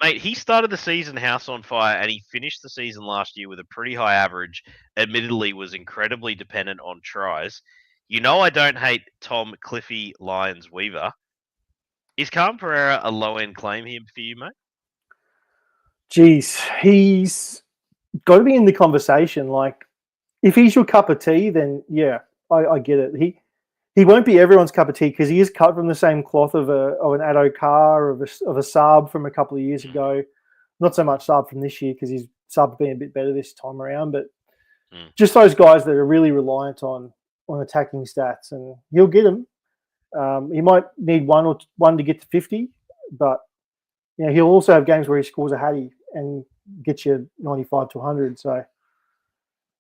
Mate, he started the season house on fire, and he finished the season last year with a pretty high average. Admittedly, was incredibly dependent on tries. I don't hate Tom Cliffy Lyons Weaver. Is Khan Pereira a low-end claim here for you, mate? Geez, he's got to be in the conversation. Like, if he's your cup of tea, then yeah, I get it. He won't be everyone's cup of tea because he is cut from the same cloth of an Addo Carr of a Saab from a couple of years ago. Not so much Saab from this year because his Saab's been a bit better this time around, but just those guys that are really reliant on attacking stats, and he'll get them. He might need one to get to 50, but he'll also have games where he scores a hattie and gets you 95 to 100. So,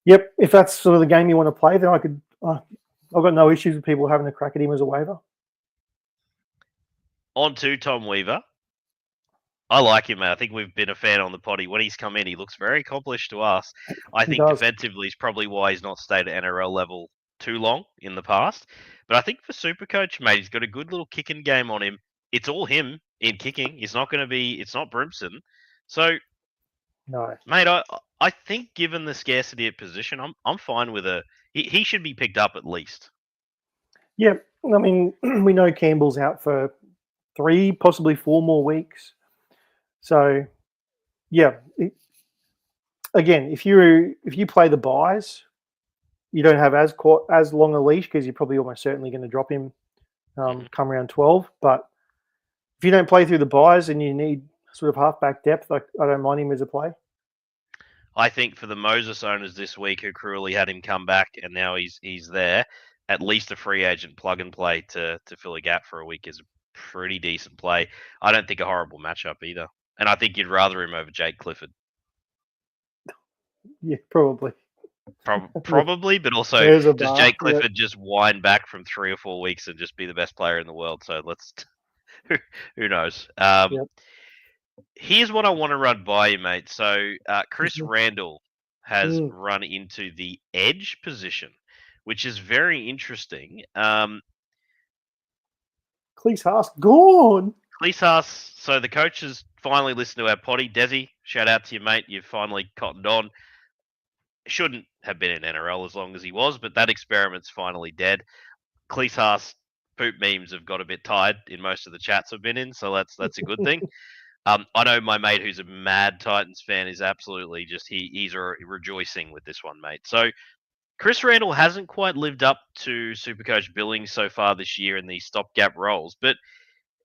yep, if that's sort of the game you want to play, then I've got no issues with people having a crack at him as a waiver. On to Tom Weaver. I like him, man. I think we've been a fan on the potty. When he's come in, he looks very accomplished to us. I think defensively is probably why he's not stayed at NRL level too long in the past. But I think for SuperCoach, mate, he's got a good little kicking game on him. It's all him in kicking. It's not Brimson. So, no, mate, I think given the scarcity at position, I'm fine with he should be picked up at least. Yeah, I mean, we know Campbell's out for 3, possibly 4 more weeks. So, yeah. Again, if you play the buys, you don't have as long a leash because you're probably almost certainly going to drop him come around 12. But if you don't play through the buys and you need sort of halfback depth, I don't mind him as a play. I think for the Moses owners this week who cruelly had him come back and now he's there, at least a free agent plug and play to fill a gap for a week is a pretty decent play. I don't think a horrible matchup either. And I think you'd rather him over Jake Clifford. Yeah, probably. Probably, but also does Jake Clifford just wind back from 3 or 4 weeks and just be the best player in the world? So let's who knows? Here's what I want to run by you, mate. So Chris Randall has run into the edge position, which is very interesting. Cleese Haas gone. Cleese Haas. So the coaches finally listened to our potty. Desi, shout out to you, mate. You've finally cottoned on. Shouldn't have been in NRL as long as he was, but that experiment's finally dead. Cleese Haas poop memes have got a bit tired in most of the chats I've been in, so that's a good thing. I know my mate who's a mad Titans fan is absolutely just he's rejoicing with this one, mate. So Chris Randall hasn't quite lived up to SuperCoach billing so far this year in these stopgap roles, but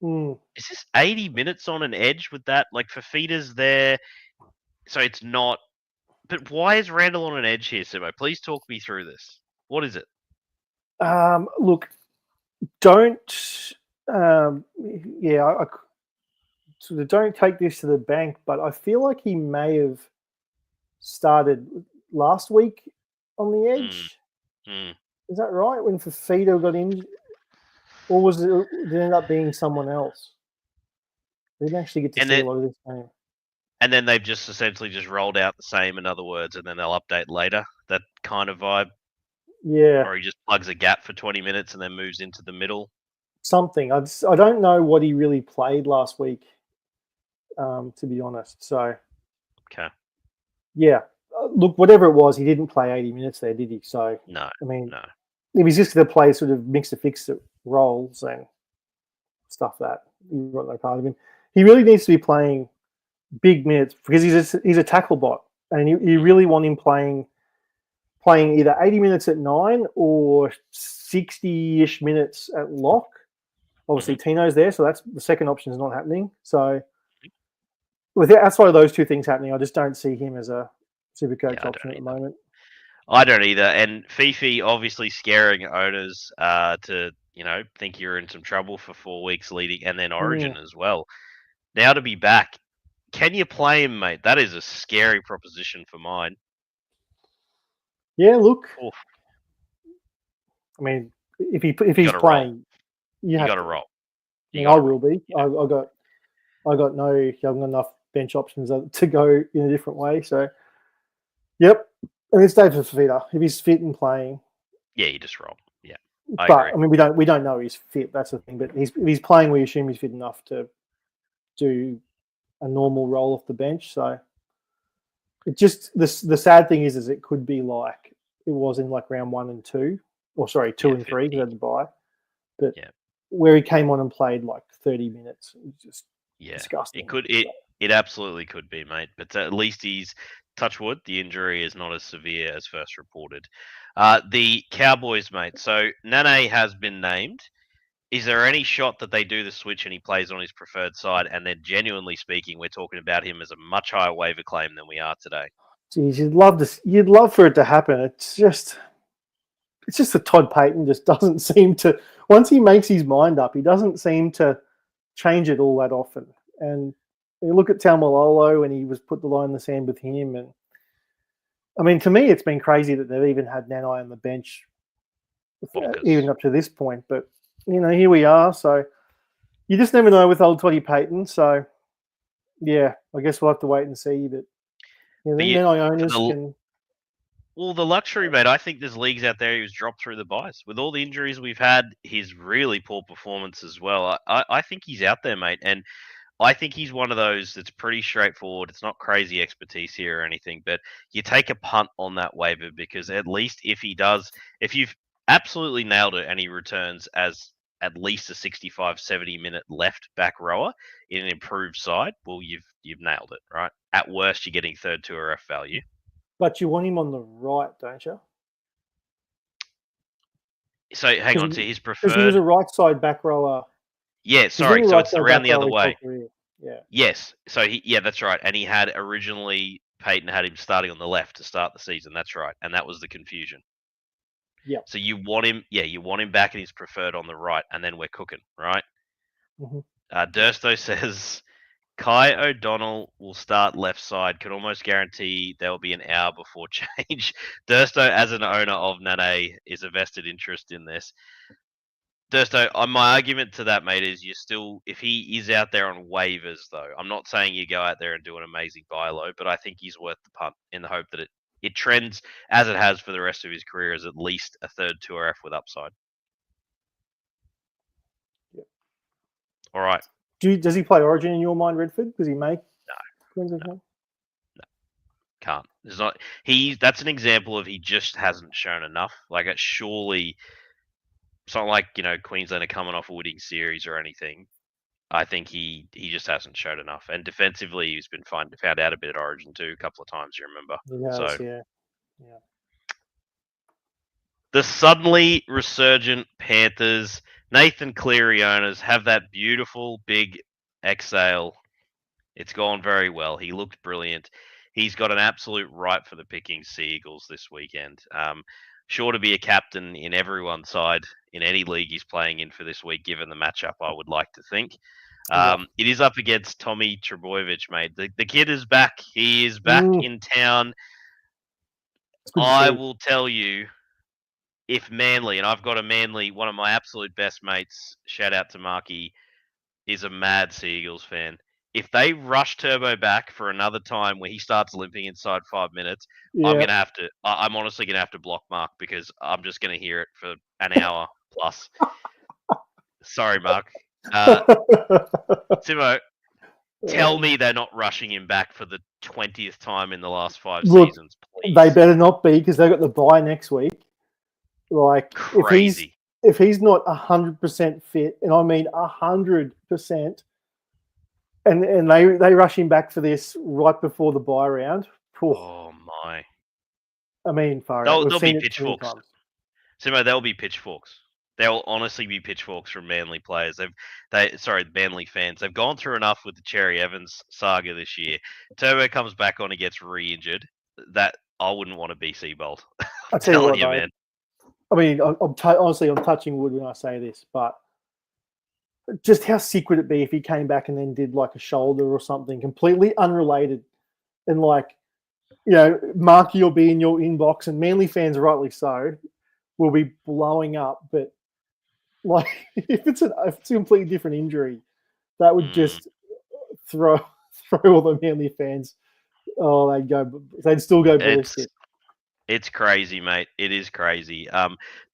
is this 80 minutes on an edge with that? Like Fafita's there, so it's not. But why is Randall on an edge here, Simo? Please talk me through this. What is it? Look, don't. I don't take this to the bank, but I feel like he may have started last week on the edge. Is that right? When Fafita got injured, or did it end up being someone else? We didn't actually get to see a lot of this game. And then they've just essentially just rolled out the same, in other words, and then they'll update later. That kind of vibe. Yeah. Or he just plugs a gap for 20 minutes and then moves into the middle. Something. I don't know what he really played last week, to be honest. So. Okay. Yeah. Look, whatever it was, he didn't play 80 minutes there, did he? So. No. I mean, no. If he's just going to play sort of mix-to-fix roles and stuff that you've got no part of him, he really needs to be playing big minutes because he's a tackle bot, and you really want him playing either 80 minutes at 9 or 60-ish minutes at lock. Obviously, Tino's there, so that's the second option is not happening. So outside of those two things happening, I just don't see him as a SuperCoach option at the moment. I don't either. And Fifi obviously scaring owners to think you're in some trouble for 4 weeks leading, and then Origin as well. Now to be back. Can you play him, mate? That is a scary proposition for mine. Yeah, look. Oof. I mean, if he's playing, you got to roll. I will be. I got enough bench options to go in a different way. So, yep. And it's David Fafita. If he's fit and playing, yeah, you just roll. Yeah, I mean, we don't know he's fit. That's the thing. But if he's playing, we assume he's fit enough to do a normal roll off the bench. So it just the sad thing is it could be like it was in like round 1 and 2, or sorry, 2 and 3 because I had to buy. But where he came on and played like 30 minutes, it was just disgusting. It absolutely could be, mate. But at least he's touch wood. The injury is not as severe as first reported. The Cowboys, mate. So Nane has been named. Is there any shot that they do the switch and he plays on his preferred side? And then, genuinely speaking, we're talking about him as a much higher waiver claim than we are today. Geez, you'd love for it to happen. It's just that Todd Payton just doesn't seem to. Once he makes his mind up, he doesn't seem to change it all that often. And you look at Taumalolo, and he was put the line in the sand with him. And I mean, to me, it's been crazy that they've even had Nanai on the bench, even up to this point. But here we are. So you just never know with old Toddy Payton. So yeah, I guess we'll have to wait and see. But Nanai owners can. Well, the luxury, mate, I think there's leagues out there who's dropped through the buys. With all the injuries we've had, his really poor performance as well. I think he's out there, mate. And I think he's one of those that's pretty straightforward. It's not crazy expertise here or anything, but you take a punt on that waiver because at least if you've absolutely nailed it and he returns as at least a 65, 70-minute left back rower in an improved side, well, you've nailed it, right? At worst, you're getting third 2RF value. But you want him on the right, don't you? So hang on to his because he was preferred. a right side back rower. Yeah, He's been sorry. a So right it's side around back the other rower his whole way. career. Yeah. Yes. So that's right. And he had originally Peyton had him starting on the left to start the season. That's right. And that was the confusion. Yeah. So you want him back in his preferred on the right, and then we're cooking, right? Mm-hmm. Dursto says Kai O'Donnell will start left side. Can almost guarantee there will be an hour before change. Dursto, as an owner of Nane, is a vested interest in this. Dursto, my argument to that, mate, is if he is out there on waivers, though, I'm not saying you go out there and do an amazing buy low, but I think he's worth the punt in the hope that it trends as it has for the rest of his career as at least a third 2RF with upside. Yep. All right. Does he play Origin in your mind, Redford? Does he make? No. Can't. There's not. That's an example of he just hasn't shown enough. Like surely, it's not like Queensland are coming off a winning series or anything. I think he just hasn't showed enough. And defensively, he's been found out a bit at Origin too, a couple of times. You remember? He has, so yeah. The suddenly resurgent Panthers, Nathan Cleary owners have that beautiful big exhale. It's gone very well. He looked brilliant. He's got an absolute right for the picking Seagulls this weekend. Sure to be a captain in everyone's side in any league he's playing in for this week, given the matchup, I would like to think. It is up against Tommy Trbojevic, mate. The kid is back. He is back in town. I will tell you, if Manly, and I've got a Manly, one of my absolute best mates, shout out to Marky, is a mad Seagulls fan. If they rush Turbo back for another time where he starts limping inside 5 minutes, I'm honestly gonna have to block Mark because I'm just gonna hear it for an hour plus. Sorry, Mark. Simo, tell me they're not rushing him back for the 20th time in the last 5 seasons, please. They better not be because they've got the bye next week. Like crazy. If he's not 100% fit, and I mean 100%, and they rush him back for this right before the bye round. Oh my! I mean, there'll be pitchforks. Simo, there'll be pitchforks. There will honestly be pitchforks from Manly players. Manly fans. They've gone through enough with the Cherry Evans saga this year. Turbo comes back on and gets re-injured. That I wouldn't want to be Seabold. I'm telling you, man. I mean, honestly, I'm touching wood when I say this, but just how sick would it be if he came back and then did like a shoulder or something completely unrelated, and Marky will be in your inbox, and Manly fans, rightly so, will be blowing up. But like, if it's a completely different injury, that would just throw all the Manly fans. Oh, they'd still go ballistic. It's crazy, mate. It is crazy.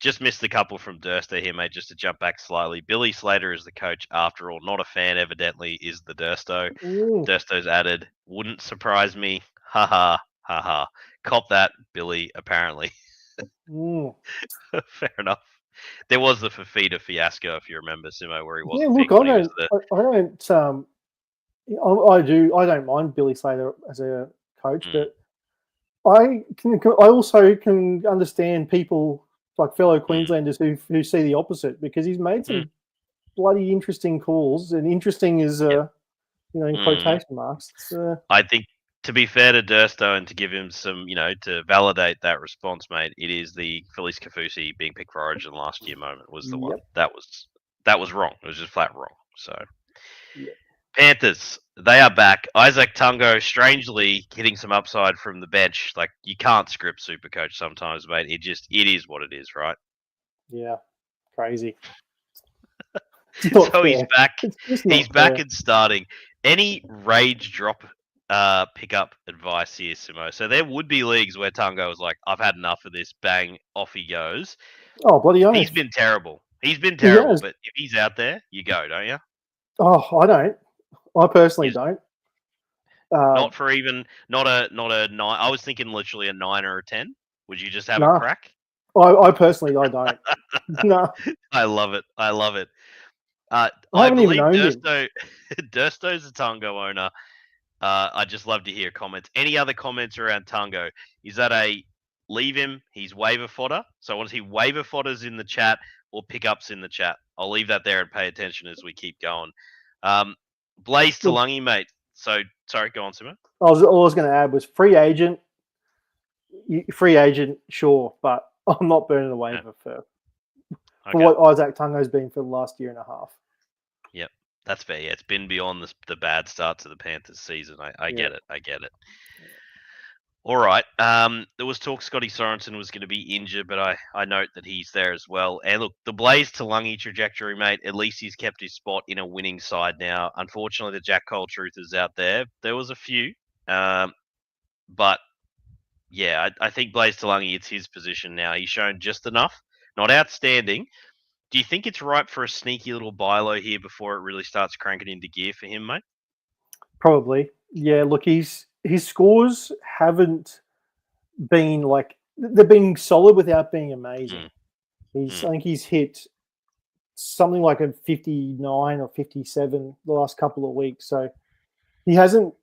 Just missed a couple from Durster here, mate, just to jump back slightly. Billy Slater is the coach after all. Not a fan, evidently, is the Dursto. Dursto's added. Wouldn't surprise me. Ha ha, ha ha. Cop that, Billy, apparently. Fair enough. There was the Fafita fiasco, if you remember, Simo, where he wasn't. Yeah, look, I don't mind Billy Slater as a coach, but I also can understand people like fellow Queenslanders who see the opposite, because he's made some bloody interesting calls, and interesting is in quotation marks. I think, to be fair to Dursto and to give him some, to validate that response, mate, it is the Felice Kafusi being picked for Origin last year moment was the one that was wrong. It was just flat wrong. So. Panthers, they are back. Isaac Tungo, strangely hitting some upside from the bench. Like, you can't script SuperCoach sometimes, mate. It is what it is, right? Yeah, crazy. So he's back. He's back and starting. Any rage drop pickup advice here, Simo? So there would be leagues where Tungo was like, I've had enough of this. Bang, off he goes. Oh, bloody hell. He's been terrible. But if he's out there, you go, don't you? Oh, I don't. I personally don't. Not a 9. I was thinking literally a 9 or a 10. Would you just have a crack? I personally, I don't. No. I love it. I believe Dursto's a Tungo owner. I'd just love to hear comments. Any other comments around Tungo? Is that a leave him. He's waiver fodder. So I want to see waiver fodders in the chat or pickups in the chat. I'll leave that there and pay attention as we keep going. Blaze Talangi, mate. So, sorry, go on, Simo. All I was going to add was free agent, sure, but I'm not burning a waiver for what Isaac Tungo's been for the last year and a half. Yep, that's fair. Yeah, it's been beyond the bad start to the Panthers season. I get it. All right. There was talk Scotty Sorensen was going to be injured, but I note that he's there as well. And look, the Blaze Talangi trajectory, mate, at least he's kept his spot in a winning side now. Unfortunately, the Jack Cole truthers out there, there was a few. But, yeah, I think Blaze Talangi, it's his position now. He's shown just enough. Not outstanding. Do you think it's ripe for a sneaky little buy low here before it really starts cranking into gear for him, mate? Probably. Yeah, look, his scores haven't been they've been solid without being amazing. I think he's hit something like a 59 or 57 the last couple of weeks. So he hasn't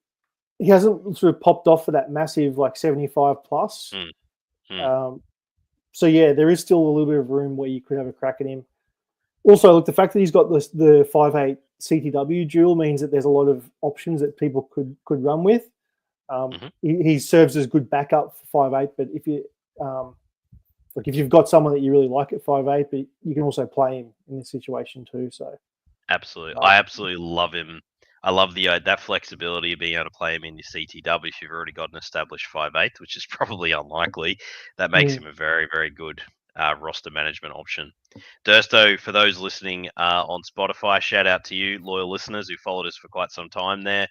sort of popped off for that massive 75 plus. So yeah, there is still a little bit of room where you could have a crack at him. Also, look, the fact that he's got the 5'8" CTW dual means that there's a lot of options that people could run with. He serves as good backup for 5'8", but if you've got someone that you really like at 5'8", but you can also play him in this situation too. So absolutely, I absolutely love him. I love that flexibility of being able to play him in your CTW if you've already got an established 5'8", which is probably unlikely. That makes him a very, very good roster management option. Dursto, for those listening on Spotify, shout out to you, loyal listeners who followed us for quite some time there.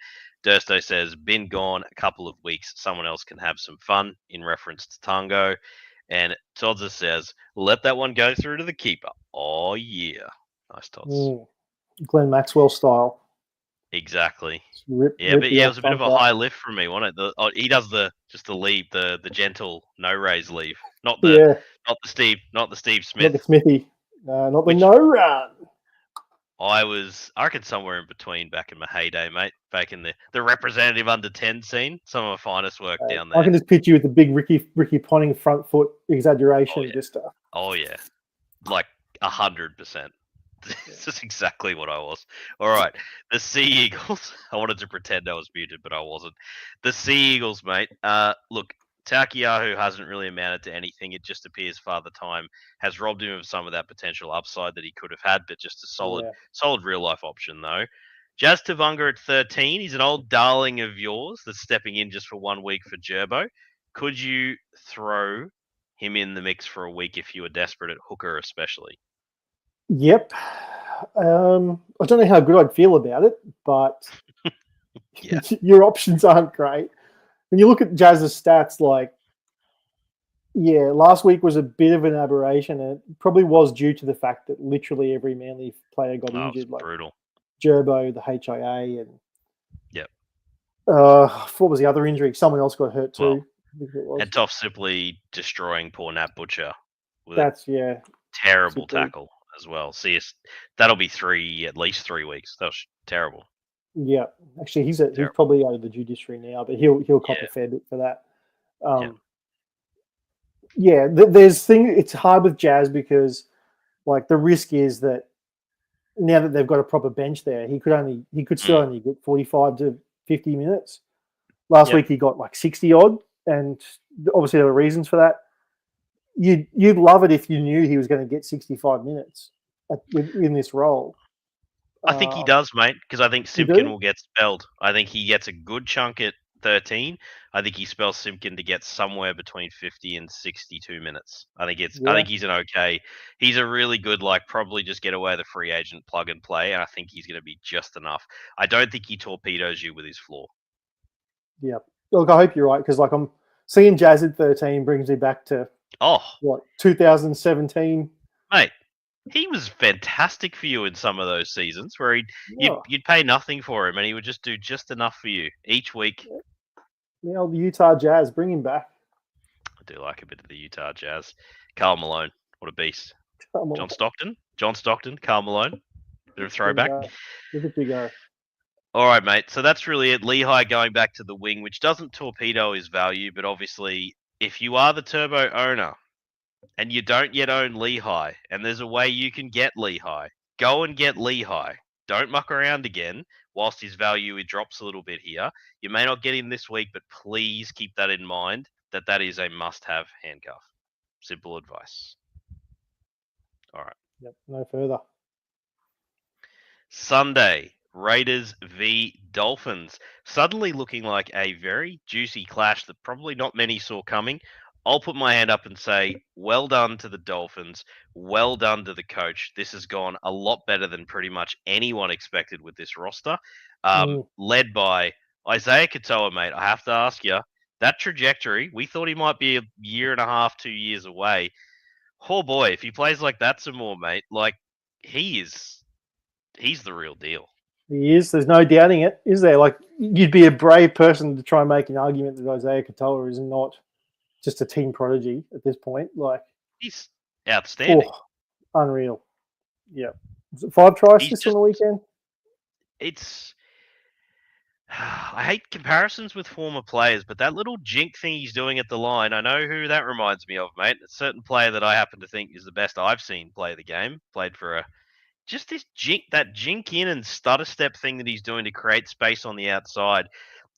Dursto says, been gone a couple of weeks. Someone else can have some fun, in reference to Tango. And Todza says, let that one go through to the keeper. Oh, yeah. Nice, Tots. Glenn Maxwell style. Exactly. It was a bit of a high lift from me, wasn't it? He does the leave, the gentle no raise leave, not the Steve Smith, not the Smithy, not the no run. I reckon somewhere in between back in my heyday, mate. Back in the representative under 10 scene, some of my finest work down there. I can just picture you with the big Ricky Ponting front foot exaggeration. Oh yeah, like 100%. This is exactly what I was. All right. The Sea Eagles. I wanted to pretend I was muted, but I wasn't. The Sea Eagles, mate. Look, Takiyahu hasn't really amounted to anything. It just appears Father Time has robbed him of some of that potential upside that he could have had, but just a solid real-life option, though. Jazz Tavunga at 13. He's an old darling of yours that's stepping in just for 1 week for Gerbo. Could you throw him in the mix for a week if you were desperate at hooker especially? Yep. I don't know how good I'd feel about it, but your options aren't great. When you look at Jazz's stats, last week was a bit of an aberration, and it probably was due to the fact that literally every Manly player got injured. It was brutal. Gerbo, the HIA, and what was the other injury? Someone else got hurt too. And Toff simply destroying poor Nat Butcher. That's terrible tackle as well. See, that'll be at least 3 weeks. That was terrible. Yeah, actually, he's probably out of the judiciary now, but he'll cop a fair bit for that. It's hard with Jazz because the risk is that now that they've got a proper bench there, he could still only get 45 to 50 minutes. Last week he got 60 odd, and obviously there were reasons for that. You'd love it if you knew he was going to get 65 minutes in this role. I think he does, mate, because I think Simpkin will get spelled. I think he gets a good chunk at 13. I think he spells Simpkin to get somewhere between 50 and 62 minutes. I think he's an okay. He's a really good, probably just get away the free agent plug and play, and I think he's going to be just enough. I don't think he torpedoes you with his floor. Yeah. Look, I hope you're right, because I'm seeing Jazz at 13 brings me back to 2017. Mate, he was fantastic for you in some of those seasons where you'd pay nothing for him and he would just do just enough for you each week. The old Utah Jazz, bring him back. I do like a bit of the Utah Jazz. Karl Malone, what a beast. John Stockton, Karl Malone. Bit of a throwback. Look at you go. All right, mate. So that's really it. Lehigh going back to the wing, which doesn't torpedo his value, but obviously if you are the Turbo owner and you don't yet own Lehigh, and there's a way you can get Lehigh, go and get Lehigh. Don't muck around again whilst his value drops a little bit here. You may not get him this week, but please keep that in mind that is a must-have handcuff. Simple advice. All right. Yep, no further. Sunday, Raiders v Dolphins. Suddenly looking like a very juicy clash that probably not many saw coming. I'll put my hand up and say, well done to the Dolphins. Well done to the coach. This has gone a lot better than pretty much anyone expected with this roster. Led by Isaiah Katoa, mate. I have to ask you, that trajectory, we thought he might be a year and a half, 2 years away. Oh boy, if he plays like that some more, mate, like he's the real deal. He is. There's no doubting it, is there? Like, you'd be a brave person to try and make an argument that Isaiah Katoa is not just a team prodigy at this point. Like, he's outstanding. Unreal. Yeah. 5 tries just on the weekend? I hate comparisons with former players, but that little jink thing he's doing at the line, I know who that reminds me of, mate. A certain player that I happen to think is the best I've seen play the game. Played for just this jink in and stutter step thing that he's doing to create space on the outside.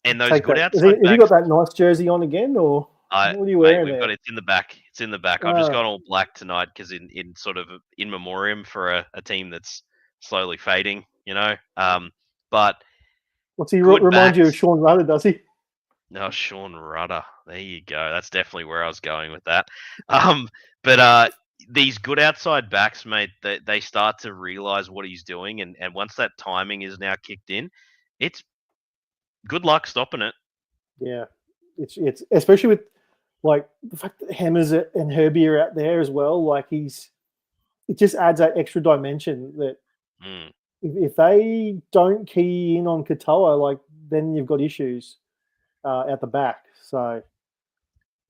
And those good outside backs. Have you got that nice jersey on again, or what are you wearing there? It's in the back. It's in the back. I've just gone all black tonight because in sort of in memoriam for a team that's slowly fading, you know. But what's he remind you of? Sean Rudder, does he? No, Sean Rudder. There you go. That's definitely where I was going with that. But these good outside backs, mate, they start to realize what he's doing, and once that timing is now kicked in, it's good luck stopping it. Yeah, it's especially with like the fact that Hammers and Herbie are out there as well. Like it just adds that extra dimension that if they don't key in on Katoa, like then you've got issues at the back. So,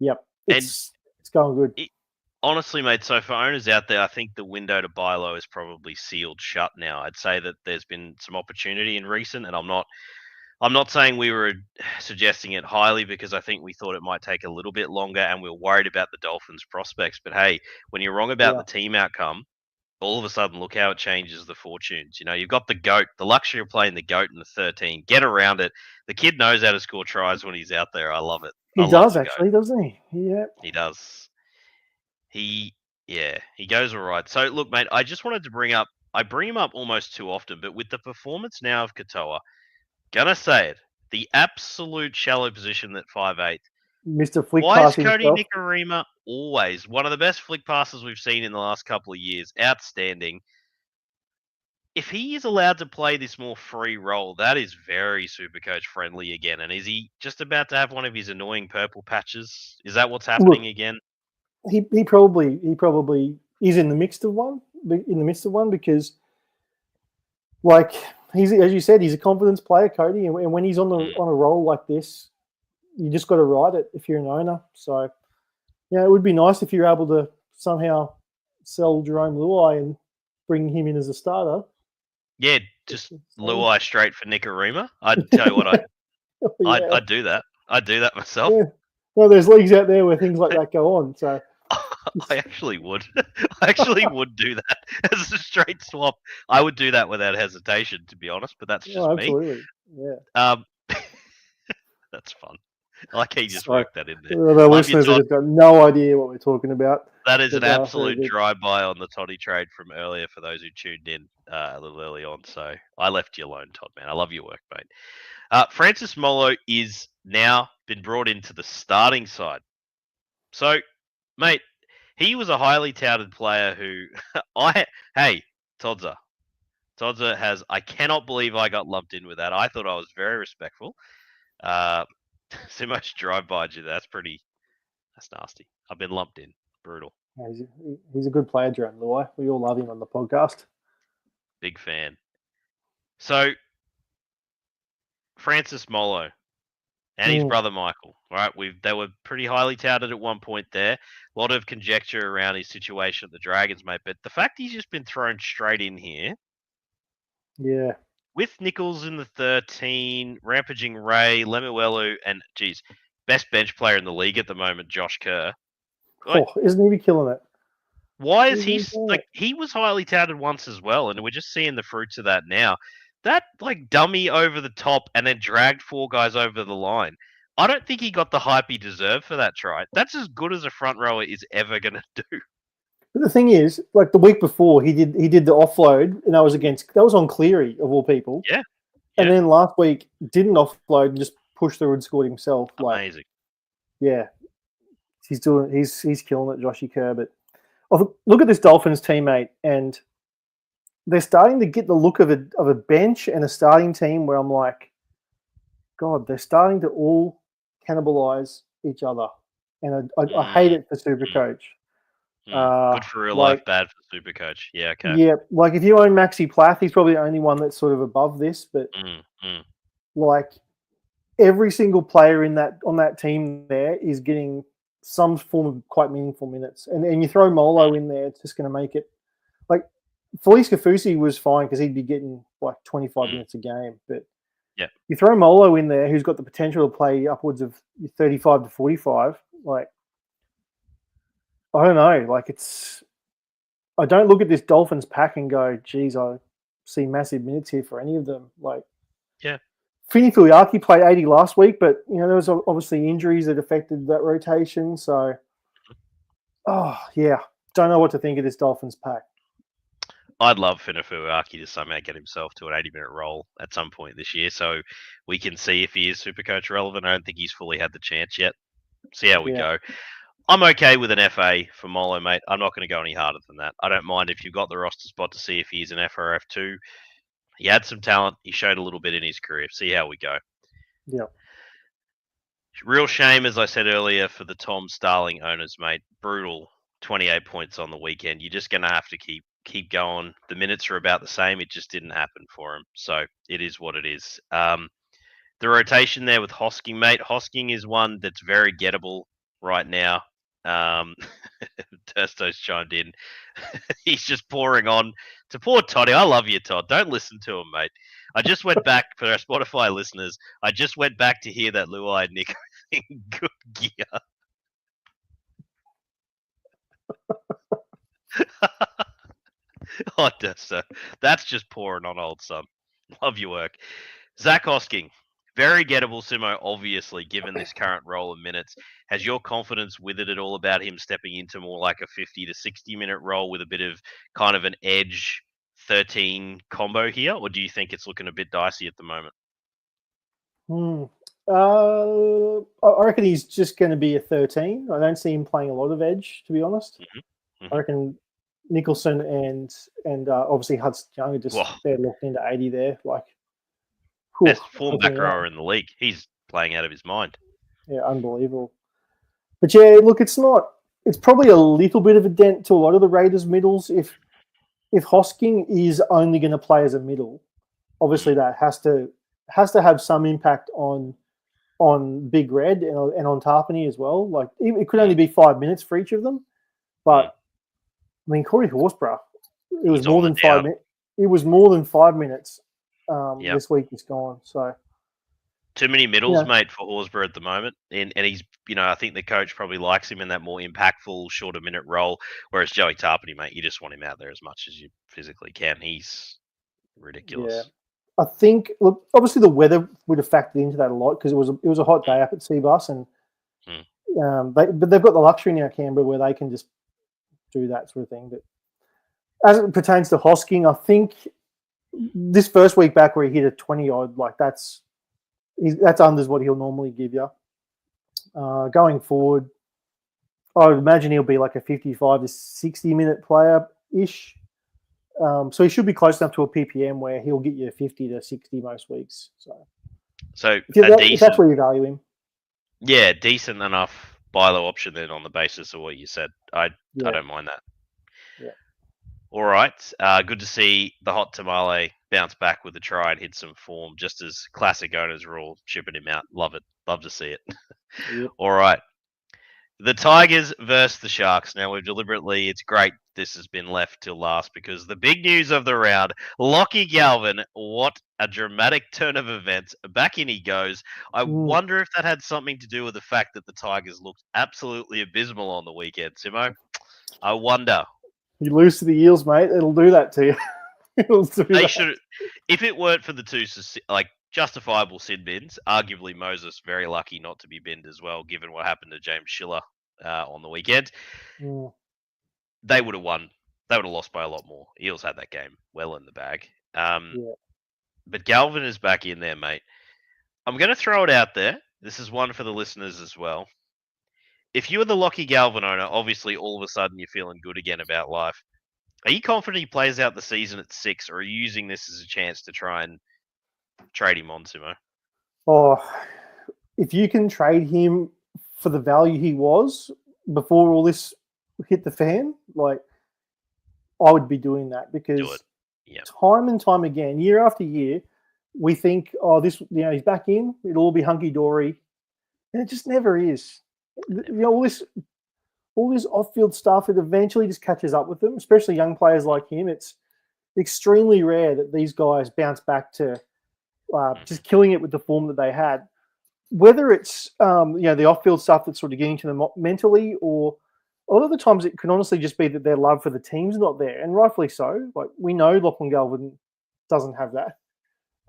yep, it's going good. Honestly, mate, so for owners out there, I think the window to buy low is probably sealed shut now. I'd say that there's been some opportunity in recent, and I'm not saying we were suggesting it highly because I think we thought it might take a little bit longer and we were worried about the Dolphins' prospects. But hey, when you're wrong about the team outcome, all of a sudden, look how it changes the fortunes. You know, you've got the GOAT, the luxury of playing the GOAT in the 13. Get around it. The kid knows how to score tries when he's out there. I love it. He does, actually, doesn't he? Yeah. He does. He goes all right. So, look, mate, I just wanted to bring him up almost too often, but with the performance now of Katoa, gonna say it, the absolute shallow position at 5'8". Mr. Flick Why is pass Cody himself? Nikorima always one of the best flick passes we've seen in the last couple of years? Outstanding. If he is allowed to play this more free role, that is very SuperCoach friendly again. And is he just about to have one of his annoying purple patches? Is that what's happening again? He probably is in the midst of one because, like, he's, as you said, he's a confidence player, Cody, and when he's on a roll like this, you just got to ride it if you're an owner. So, yeah, it would be nice if you're able to somehow sell Jerome Luai and bring him in as a starter. Yeah, just Luai straight for Nikorima. I'd tell you what, I'd do that. I'd do that myself. Yeah. Well, there's leagues out there where things like that go on. So I actually would. I actually would do that as a straight swap. I would do that without hesitation, to be honest. But that's just absolutely. me. Yeah. That's fun. I like how you just worked that in there. The listeners have got no idea what we're talking about. That is an absolute drive-by on the Toddy trade from earlier for those who tuned in a little early on. So I left you alone, Todd, man. I love your work, mate. Francis Molo is now been brought into the starting side. So, mate, he was a highly touted player who Todza has, I cannot believe I got lumped in with that. I thought I was very respectful. So much drive-by you. That's nasty. I've been lumped in. Brutal. Yeah, he's a good player, Jerome Luai. We all love him on the podcast. Big fan. So, Francis Molo and his brother Michael, right? They were pretty highly touted at one point there. A lot of conjecture around his situation at the Dragons, mate. But the fact he's just been thrown straight in here. Yeah. With Nichols in the 13, Rampaging Ray, Lemuelu, and, best bench player in the league at the moment, Josh Kerr. Like, isn't he killing it? why is he like he was highly touted once as well, and we're just seeing the fruits of that now. That like dummy over the top and then dragged 4 guys over the line. I don't think he got the hype he deserved for that try. That's as good as a front rower is ever going to do. But the thing is, like the week before, he did the offload, and that was on Cleary of all people. Yeah. And then last week didn't offload and just pushed through and scored himself. Amazing. Yeah, he's killing it, Joshy Kerr. But look at this Dolphins teammate, and they're starting to get the look of a bench and a starting team where I'm like, God, they're starting to all cannibalize each other, and I hate it for SuperCoach. Good for real life, bad for SuperCoach. Yeah, okay. Yeah, like if you own Maxi Plath, he's probably the only one that's sort of above this. But like every single player on that team there is getting some form of quite meaningful minutes, and you throw Molo in there, it's just going to make it. Like Felice Kafusi was fine because he'd be getting like 25 minutes a game, but you throw Molo in there, who's got the potential to play upwards of 35 to 45, like. I don't know. Like I don't look at this Dolphins pack and go, geez, I see massive minutes here for any of them. Like, Fini Fuliaki played 80 last week, but there was obviously injuries that affected that rotation. So, don't know what to think of this Dolphins pack. I'd love Fini Fuliaki to somehow get himself to an 80-minute role at some point this year, so we can see if he is SuperCoach relevant. I don't think he's fully had the chance yet. See how we go. I'm okay with an FA for Molo, mate. I'm not going to go any harder than that. I don't mind if you've got the roster spot to see if he's an FRF2. He had some talent. He showed a little bit in his career. See how we go. Yeah. Real shame, as I said earlier, for the Tom Starling owners, mate. Brutal. 28 points on the weekend. You're just going to have to keep going. The minutes are about the same. It just didn't happen for him. So it is what it is. The rotation there with Hosking, mate. Hosking is one that's very gettable right now. Testo's chimed in. He's just pouring on to poor Toddy. I love you, Todd. Don't listen to him, mate. I just went back for our Spotify listeners. I just went back to hear that Luai Nick in good gear. Oh, Testo. That's just pouring on, old son. Love your work. Zach Hosking. Very gettable, Simo, obviously, given this current role of minutes. Has your confidence with it at all about him stepping into more like a 50 to 60-minute role with a bit of kind of an edge 13 combo here? Or do you think it's looking a bit dicey at the moment? I reckon he's just going to be a 13. I don't see him playing a lot of edge, to be honest. I reckon Nicholson and obviously Hudson Young are just they're locked into 80 there. Like, best form back rower in the league. He's playing out of his mind. Yeah, unbelievable. But yeah, look, it's probably a little bit of a dent to a lot of the Raiders middles. If Hosking is only going to play as a middle, obviously that has to have some impact on Big Red and on Tarpany as well. Like it could only be 5 minutes for each of them, but I mean Corey Horsburgh, it was more than 5 minutes. It was more than 5 minutes. This week is gone. So too many middles, mate, for Horsburgh at the moment, and he's I think the coach probably likes him in that more impactful, shorter minute role. Whereas Joey Tarpany, mate, you just want him out there as much as you physically can. He's ridiculous. Yeah. I think look, obviously the weather would have factored into that a lot because it was a hot day up at Seabus, and but they've got the luxury now, Canberra, where they can just do that sort of thing. But as it pertains to Hosking, I think this first week back where he hit a 20 odd, like that's under what he'll normally give you. Going forward, I would imagine he'll be like a 55 to 60 minute player ish. So he should be close enough to a PPM where he'll get you 50 to 60 most weeks. So if that's where you value him. Yeah, decent enough buy low option then on the basis of what you said. I don't mind that. Yeah. All right. Good to see the hot tamale bounce back with a try and hit some form, just as classic owners are all shipping him out. Love it. Love to see it. Yep. All right. The Tigers versus the Sharks. Now, it's great this has been left till last because the big news of the round, Lockie Galvin, what a dramatic turn of events. Back in he goes. I wonder if that had something to do with the fact that the Tigers looked absolutely abysmal on the weekend, Simo. I wonder. You lose to the Eels, mate. It'll do that to you. They should, if it weren't for the two justifiable sin bins, arguably Moses very lucky not to be binned as well, given what happened to James Schiller on the weekend. They would have won. They would have lost by a lot more. Eels had that game well in the bag. But Galvin is back in there, mate. I'm going to throw it out there. This is one for the listeners as well. If you're the Lockie Galvin owner, obviously all of a sudden you're feeling good again about life. Are you confident he plays out the season at 6, or are you using this as a chance to try and trade him on, Simo? Oh, if you can trade him for the value he was before all this hit the fan, like, I would be doing that because time and time again, year after year, we think, oh, this, he's back in, it'll all be hunky dory, and it just never is. All this off-field stuff, it eventually just catches up with them, especially young players like him. It's extremely rare that these guys bounce back to just killing it with the form that they had. Whether it's the off-field stuff that's sort of getting to them mentally, or a lot of the times it can honestly just be that their love for the team's not there, and rightfully so. Like, we know Lachlan Galvin doesn't have that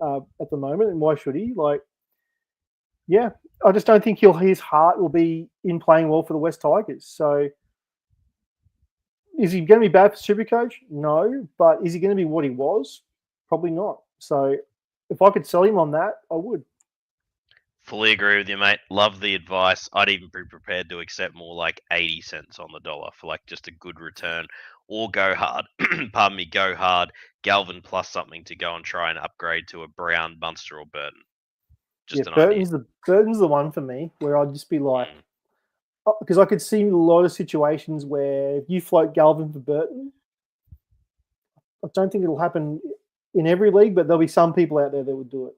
at the moment, and why should he? I just don't think his heart will be in playing well for the West Tigers. So, is he going to be bad for SuperCoach? No, but is he going to be what he was? Probably not. So, if I could sell him on that, I would. Fully agree with you, mate. Love the advice. I'd even be prepared to accept more like 80 cents on the dollar for like just a good return, or go hard. Pardon me, go hard. Galvin plus something to go and try and upgrade to a Brown, Munster, or Burton. Burton's the one for me, where I'd just be like, because I could see a lot of situations where if you float Galvin for Burton, I don't think it'll happen in every league, but there'll be some people out there that would do it.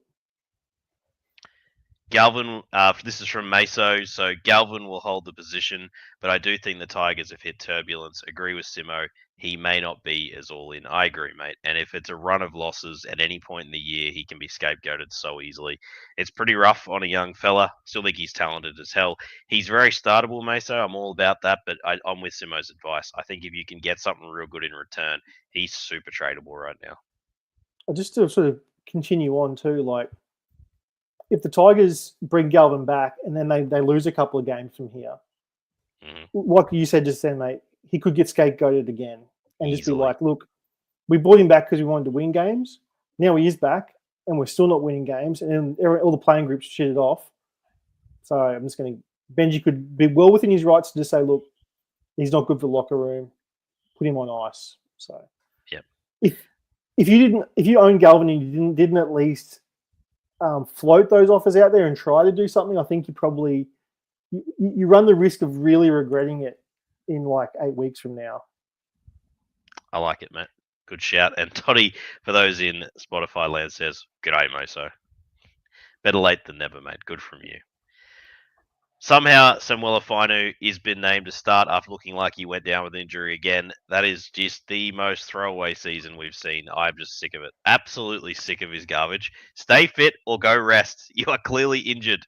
Galvin, this is from Meso, so Galvin will hold the position, but I do think the Tigers have hit turbulence. Agree with Simo. He may not be as all in. I agree, mate. And if it's a run of losses at any point in the year, he can be scapegoated so easily. It's pretty rough on a young fella. Still think he's talented as hell. He's very startable, Meso. I'm all about that, but I'm with Simo's advice. I think if you can get something real good in return, he's super tradable right now. Just to sort of continue on too, like, if the Tigers bring Galvin back and then they lose a couple of games from here, like you said just then, mate, he could get scapegoated again and just be like, look, we brought him back because we wanted to win games. Now he is back and we're still not winning games, and then all the playing groups shit it off. So I'm just going to – Benji could be well within his rights to just say, look, he's not good for the locker room. Put him on ice. So if you own Galvin and you didn't at least float those offers out there and try to do something, I think you probably you run the risk of really regretting it in like 8 weeks from now. I like it, mate. Good shout. And Toddy, for those in Spotify land, says, "G'day, Moso. Better late than never, mate. Good from you." Somehow, Samuel Afinu has been named to start after looking like he went down with injury again. That is just the most throwaway season we've seen. I'm just sick of it. Absolutely sick of his garbage. Stay fit or go rest. You are clearly injured.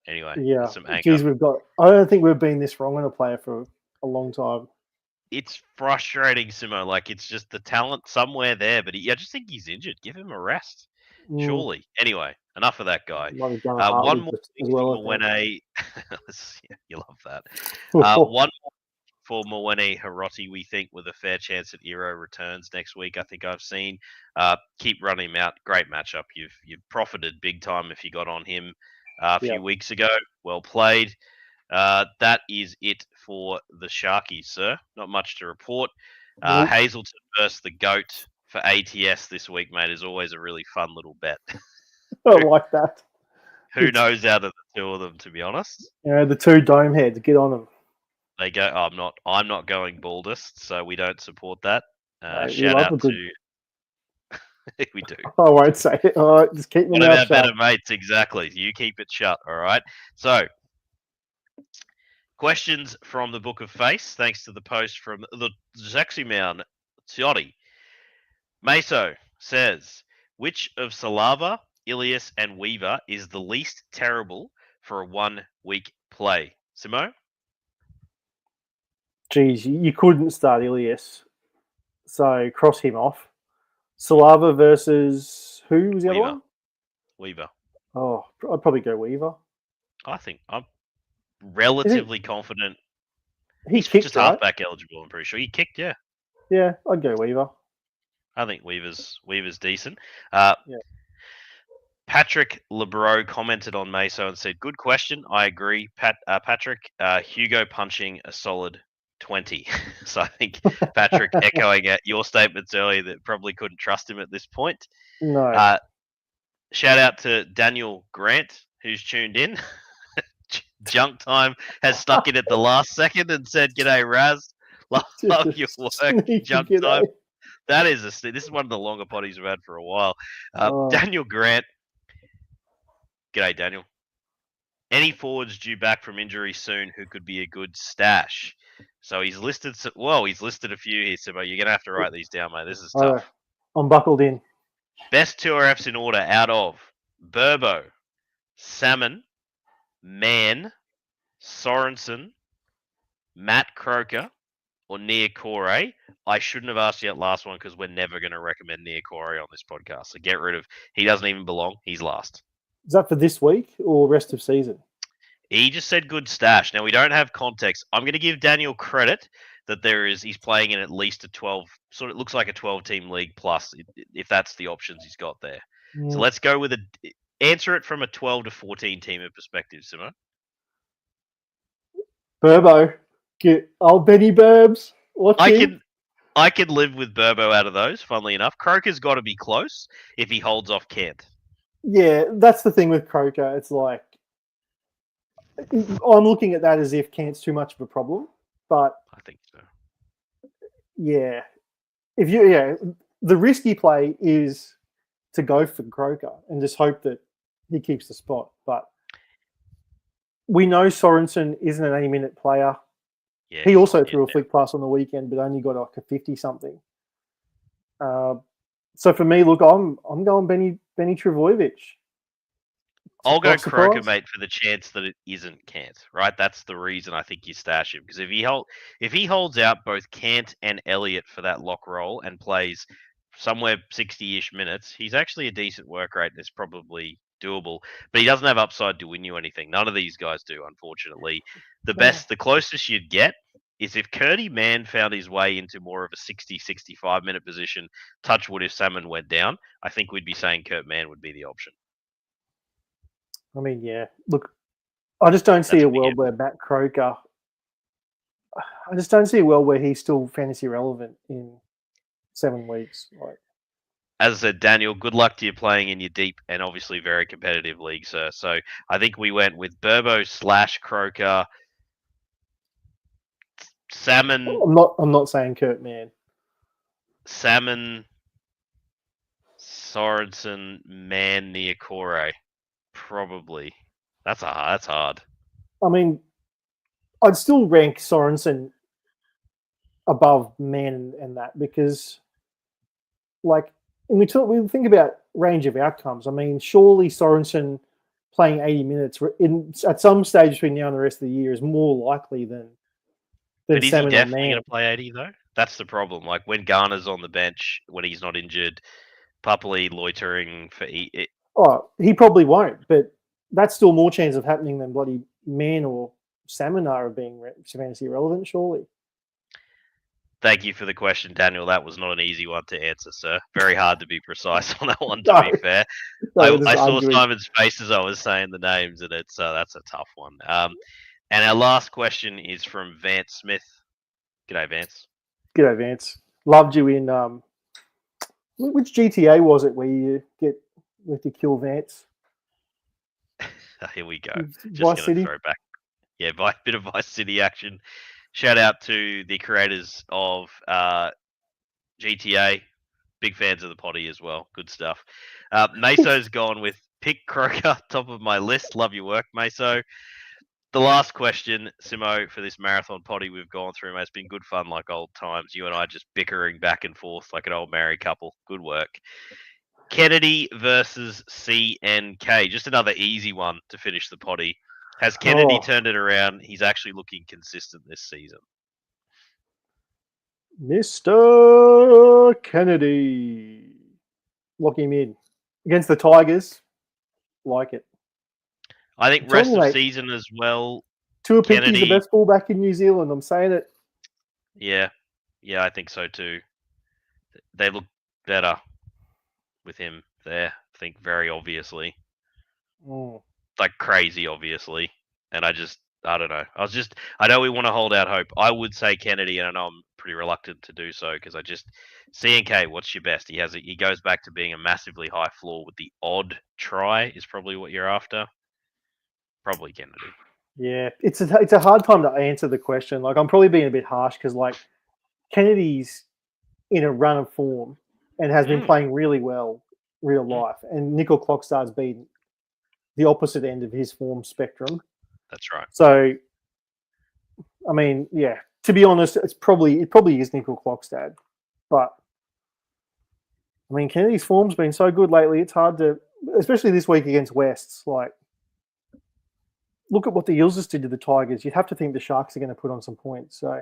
Anyway, some anger. Geez, I don't think we've been this wrong on a player for a long time. It's frustrating, Simo. Like, it's just the talent somewhere there, but I just think he's injured. Give him a rest. Surely. Anyway, enough of that guy. One more thing for Mwene. You love that. One more for Mwene Hiroti, we think, with a fair chance at Euro returns next week. I think I've seen. Keep running him out. Great matchup. You've profited big time if you got on him a few weeks ago. Well played. That is it for the Sharkies, sir. Not much to report. Hazelton versus the GOAT for ATS this week, mate, is always a really fun little bet. I like that. Who knows out of the two of them, to be honest? The two dome heads, get on them. They go, I'm not going baldest, so we don't support that. Shout out to... We do. I won't say it. All right, just keep me One of our better mates, exactly. You keep it shut, all right? So, Questions from the Book of Face, thanks to the post from the Zaximan Ciotti. Meso says, which of Salava, Ilias, and Weaver is the least terrible for a 1 week play? Simo? Geez, you couldn't start Ilias. So cross him off. Salava versus who was the other one? Weaver. Oh, I'd probably go Weaver. I think I'm relatively confident. He's Just kicked, right? halfback eligible, I'm pretty sure. He kicked, yeah. Yeah, I'd go Weaver. I think Weaver's decent. Yeah. Patrick Lebreau commented on Meso and said, good question. I agree. Patrick, Hugo punching a solid 20. So I think Patrick echoing your statements earlier that probably couldn't trust him at this point. No. Shout out to Daniel Grant, who's tuned in. Junk Time has stuck in at the last second and said, g'day, Raz. Love your work, Junk Time. That is this is one of the longer potties we've had for a while. Daniel Grant. G'day, Daniel. Any forwards due back from injury soon who could be a good stash? So he's listed. He's listed a few here, Simo. You're gonna have to write these down, mate. This is tough. I'm buckled in. Best 2RFs in order out of Burbo, Salmon, Mann, Sorensen, Matt Croker, or Niokore. I shouldn't have asked you that last one because we're never going to recommend Niokore on this podcast. So get rid of. He doesn't even belong. He's last. Is that for this week or rest of season? He just said good stash. Now, we don't have context. I'm going to give Daniel credit that he's playing in at least a 12, sort of looks like a 12-team league plus, if that's the options he's got there. Yeah. So let's go with answer it from a 12 to 14 teamer perspective, Simo. Burbo. Get old Benny Burbs. I could live with Burbo out of those, funnily enough. Croker's got to be close if he holds off Kent. Yeah, that's the thing with Croker. It's like, I'm looking at that as if Kent's too much of a problem, but I think so. Yeah, the risky play is to go for Croker and just hope that he keeps the spot. But we know Sorensen isn't an 80-minute player. Yeah, he also threw a flick pass on the weekend, but only got like a 50-something. So for me, look, I'm going Benny Trbojevic. I'll go Croker, mate, for the chance that it isn't Cant, right? That's the reason I think you stash him. Because if he holds out both Cant and Elliott for that lock roll and plays somewhere 60-ish minutes, he's actually a decent work rate and it's probably doable. But he doesn't have upside to win you anything. None of these guys do, unfortunately. The closest you'd get is if Curdy Mann found his way into more of a 60, 65-minute position, touch wood if Salmon went down, I think we'd be saying Kurt Mann would be the option. I mean, yeah. Look, I just don't see a world where Matt Croker. I just don't see a world where he's still fantasy relevant in 7 weeks. As I said, Daniel, good luck to you playing in your deep and obviously very competitive league, sir. So I think we went with Burbo / Croker, Salmon. I'm not saying Kurt Mann. Salmon, Sorensen, Mann, Niokore. Probably. That's hard. I mean, I'd still rank Sorensen above Mann and that because, like, when we think about range of outcomes. I mean, surely Sorensen playing 80 minutes at some stage between now and the rest of the year is more likely than but is he definitely going to play 80 though? That's the problem. Like when Garner's on the bench, when he's not injured, Papali loitering for it. Oh, he probably won't, but that's still more chance of happening than bloody Mann or Salmon are of being fantasy relevant, surely. Thank you for the question, Daniel. That was not an easy one to answer, sir. Very hard to be precise on that one, to be fair. I saw Simon's face as I was saying the names, and that's a tough one. And our last question is from Vance Smith. G'day, Vance. G'day, Vance. Loved you in which GTA was it where you have to kill Vance? Here we go. Just going to throw back. Yeah, a bit of Vice City action. Shout out to the creators of GTA. Big fans of the potty as well. Good stuff. Meso's gone with pick Croker, top of my list. Love your work, Meso. The last question, Simo, for this marathon potty we've gone through, mate. It's been good fun like old times. You and I just bickering back and forth like an old married couple. Good work. Kennedy versus CNK. Just another easy one to finish the potty. Has Kennedy turned it around? He's actually looking consistent this season. Mr. Kennedy. Lock him in. Against the Tigers. Like it. I think rest of season as well. Tuapicky's the best fullback in New Zealand. I'm saying it. Yeah, I think so too. They look better with him there. I think very obviously, like crazy obviously. And I don't know. I know we want to hold out hope. I would say Kennedy, and I know I'm pretty reluctant to do so because CNK. What's your best? He goes back to being a massively high floor with the odd try is probably what you're after. Probably Kennedy. Yeah, it's a hard time to answer the question. Like, I'm probably being a bit harsh because, like, Kennedy's in a run of form and has been playing really well real life. And Nickel Clockstar's been the opposite end of his form spectrum. That's right. So, I mean, yeah, to be honest, it probably is Nickel Clockstad. But, I mean, Kennedy's form's been so good lately, it's hard to, especially this week against Wests, like, look at what the Eels just did to the Tigers. You'd have to think the Sharks are going to put on some points. So,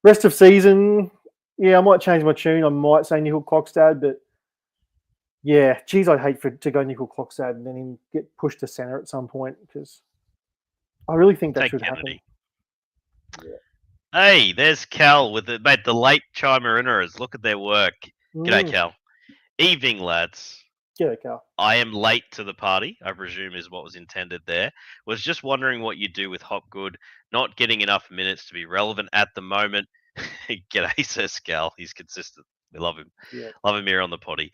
rest of season, yeah, I might change my tune. I might say Nickel Clockstad, but yeah, geez, I'd hate to go Nickel Clockstad and then him get pushed to centre at some point because I really think that should happen. Yeah. Hey, there's Cal with the late chimer inners. Look at their work. G'day, Cal. Evening, lads. G'day, Cal. I am late to the party, I presume is what was intended there. Was just wondering what you do with Hopgood, not getting enough minutes to be relevant at the moment. G'day, says Cal. He's consistent. We love him. Yeah. Love him here on the potty.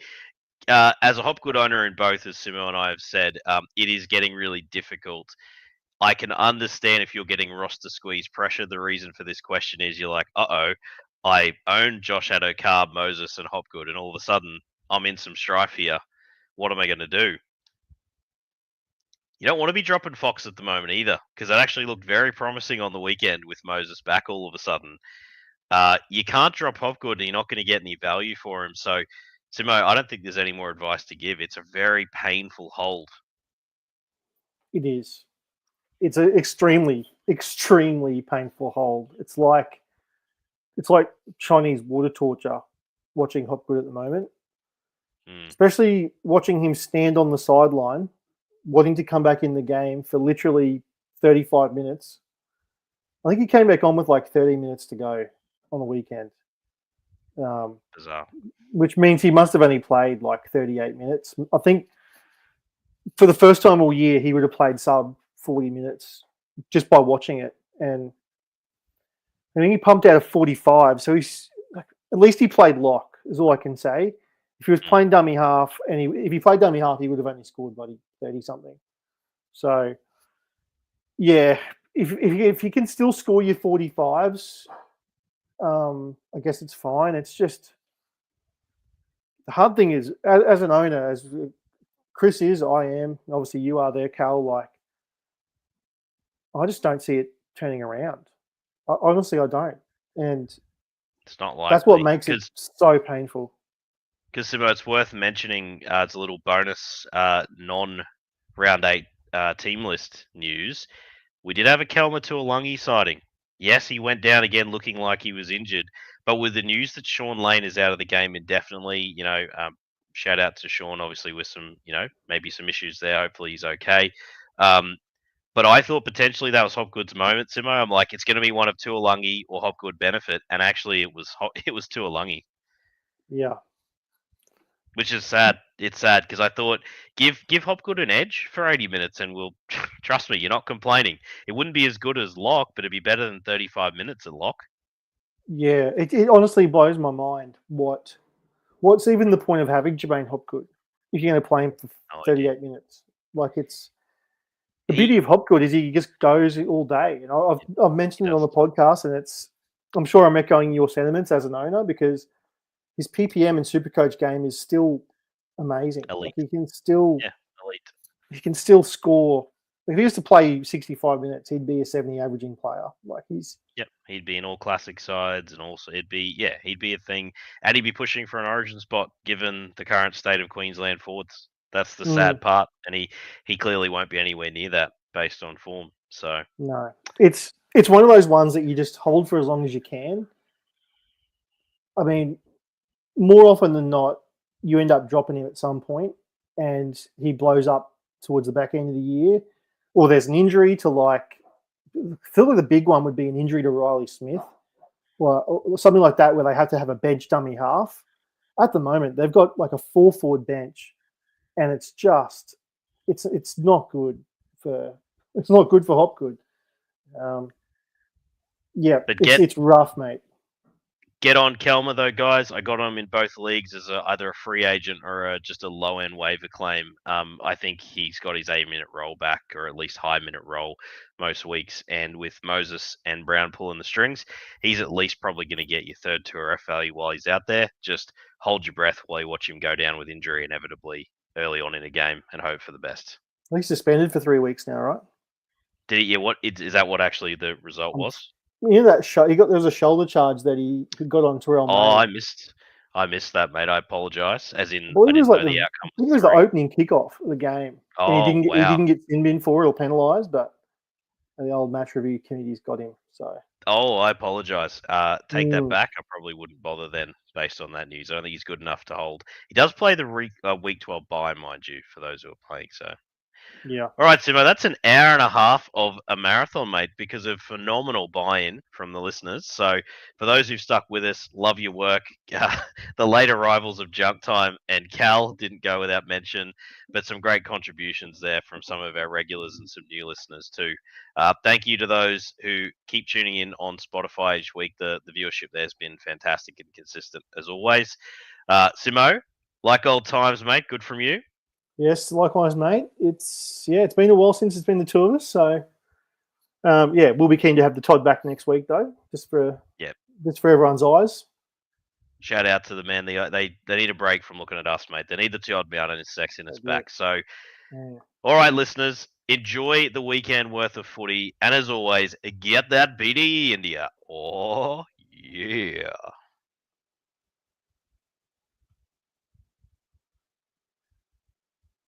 As a Hopgood owner in both, as Simo and I have said, it is getting really difficult. I can understand if you're getting roster squeeze pressure. The reason for this question is you're like, I own Josh Addo-Carr, Moses, and Hopgood, and all of a sudden I'm in some strife here. What am I going to do? You don't want to be dropping Fox at the moment either, because it actually looked very promising on the weekend with Moses back all of a sudden. You can't drop Hopgood and you're not going to get any value for him. So, Simo, I don't think there's any more advice to give. It's a very painful hold. It is. It's an extremely, extremely painful hold. It's like Chinese water torture watching Hopgood at the moment. Especially watching him stand on the sideline, wanting to come back in the game for literally 35 minutes. I think he came back on with like 30 minutes to go on the weekend. Bizarre. Which means he must have only played like 38 minutes. I think for the first time all year, he would have played sub 40 minutes just by watching it. And I mean, he pumped out a 45, so he's like, at least he played lock, is all I can say. If he was playing dummy half, and if he played dummy half, he would have only scored bloody 30-something. So, yeah, if you can still score your 45s, I guess it's fine. It's just the hard thing is, as an owner, as Chris is, I am, obviously you are there, Cal, like, I just don't see it turning around. Honestly, I don't. And it's not likely. That's what makes it so painful. Because, Simo, it's worth mentioning, it's a little bonus non-round 8 team list news. We did have a Kelma Tuolangi sighting. Yes, he went down again looking like he was injured. But with the news that Sean Lane is out of the game indefinitely, shout out to Sean, obviously, with some, maybe some issues there. Hopefully he's okay. But I thought potentially that was Hopgood's moment, Simo. I'm like, it's going to be one of Tuolangi or Hopgood benefit. And actually it was Tuolangi. Yeah. Which is sad. It's sad because I thought give Hopgood an edge for 80 minutes and we'll trust me, you're not complaining. It wouldn't be as good as Lock, but it'd be better than 35 minutes at Lock. Yeah, it honestly blows my mind. What's even the point of having Jermaine Hopgood if you're going to play him for 38 minutes? Like, it's the beauty of Hopgood is he just goes all day. I've mentioned it on the podcast, and I'm sure I'm echoing your sentiments as an owner because his PPM and SuperCoach game is still amazing. Elite. Like, he can still elite. He can still score If he used to play 65 minutes, he'd be a 70 averaging player. Like he's Yep, he'd be in all classic sides, and also he'd be a thing, and he'd be pushing for an Origin spot given the current state of Queensland forwards. That's the sad part, and he clearly won't be anywhere near that based on form. So no, it's one of those ones that you just hold for as long as you can. I mean, more often than not, you end up dropping him at some point, and he blows up towards the back end of the year, or there's an injury to like. I feel like the big one would be an injury to Riley Smith, or something like that, where they have to have a bench dummy half. At the moment, they've got like a 4-forward bench, and it's not good for Hopgood. Yeah, it's rough, mate. Get on Kelmer though, guys. I got him in both leagues as either a free agent or just a low-end waiver claim. I think he's got his 8-minute roll back, or at least high-minute roll most weeks. And with Moses and Brown pulling the strings, he's at least probably going to get your third 2RF value while he's out there. Just hold your breath while you watch him go down with injury inevitably early on in a game, and hope for the best. He's suspended for 3 weeks now, right? Did he? Yeah. What is that? What actually the result was? You know that there was a shoulder charge that he got on Terrell. I missed that, mate. I apologise. As in, well, I didn't know the outcome. I think it was the opening kickoff of the game. Oh, and he wow. didn't get sin bin for it or penalised, but the old match review committee's got him. So. Oh, I apologise. Take that back. I probably wouldn't bother then, based on that news. I don't think he's good enough to hold. He does play the week 12 bye, mind you, for those who are playing. So. Yeah. All right, Simo, that's an hour and a half of a marathon, mate, because of phenomenal buy-in from the listeners. So for those who've stuck with us, love your work. The late arrivals of Junk Time and Cal didn't go without mention, but some great contributions there from some of our regulars and some new listeners too. Thank you to those who keep tuning in on Spotify each week. The viewership there has been fantastic and consistent as always. Simo, like old times, mate, good from you. Yes, likewise, mate. It's been a while since it's been the two of us, so we'll be keen to have the Todd back next week though, just for everyone's eyes. Shout out to the man. They need a break from looking at us, mate. They need the Todd Brown and his sexiness back. So, all right, listeners, enjoy the weekend worth of footy, and as always, get that BDE India. Oh yeah.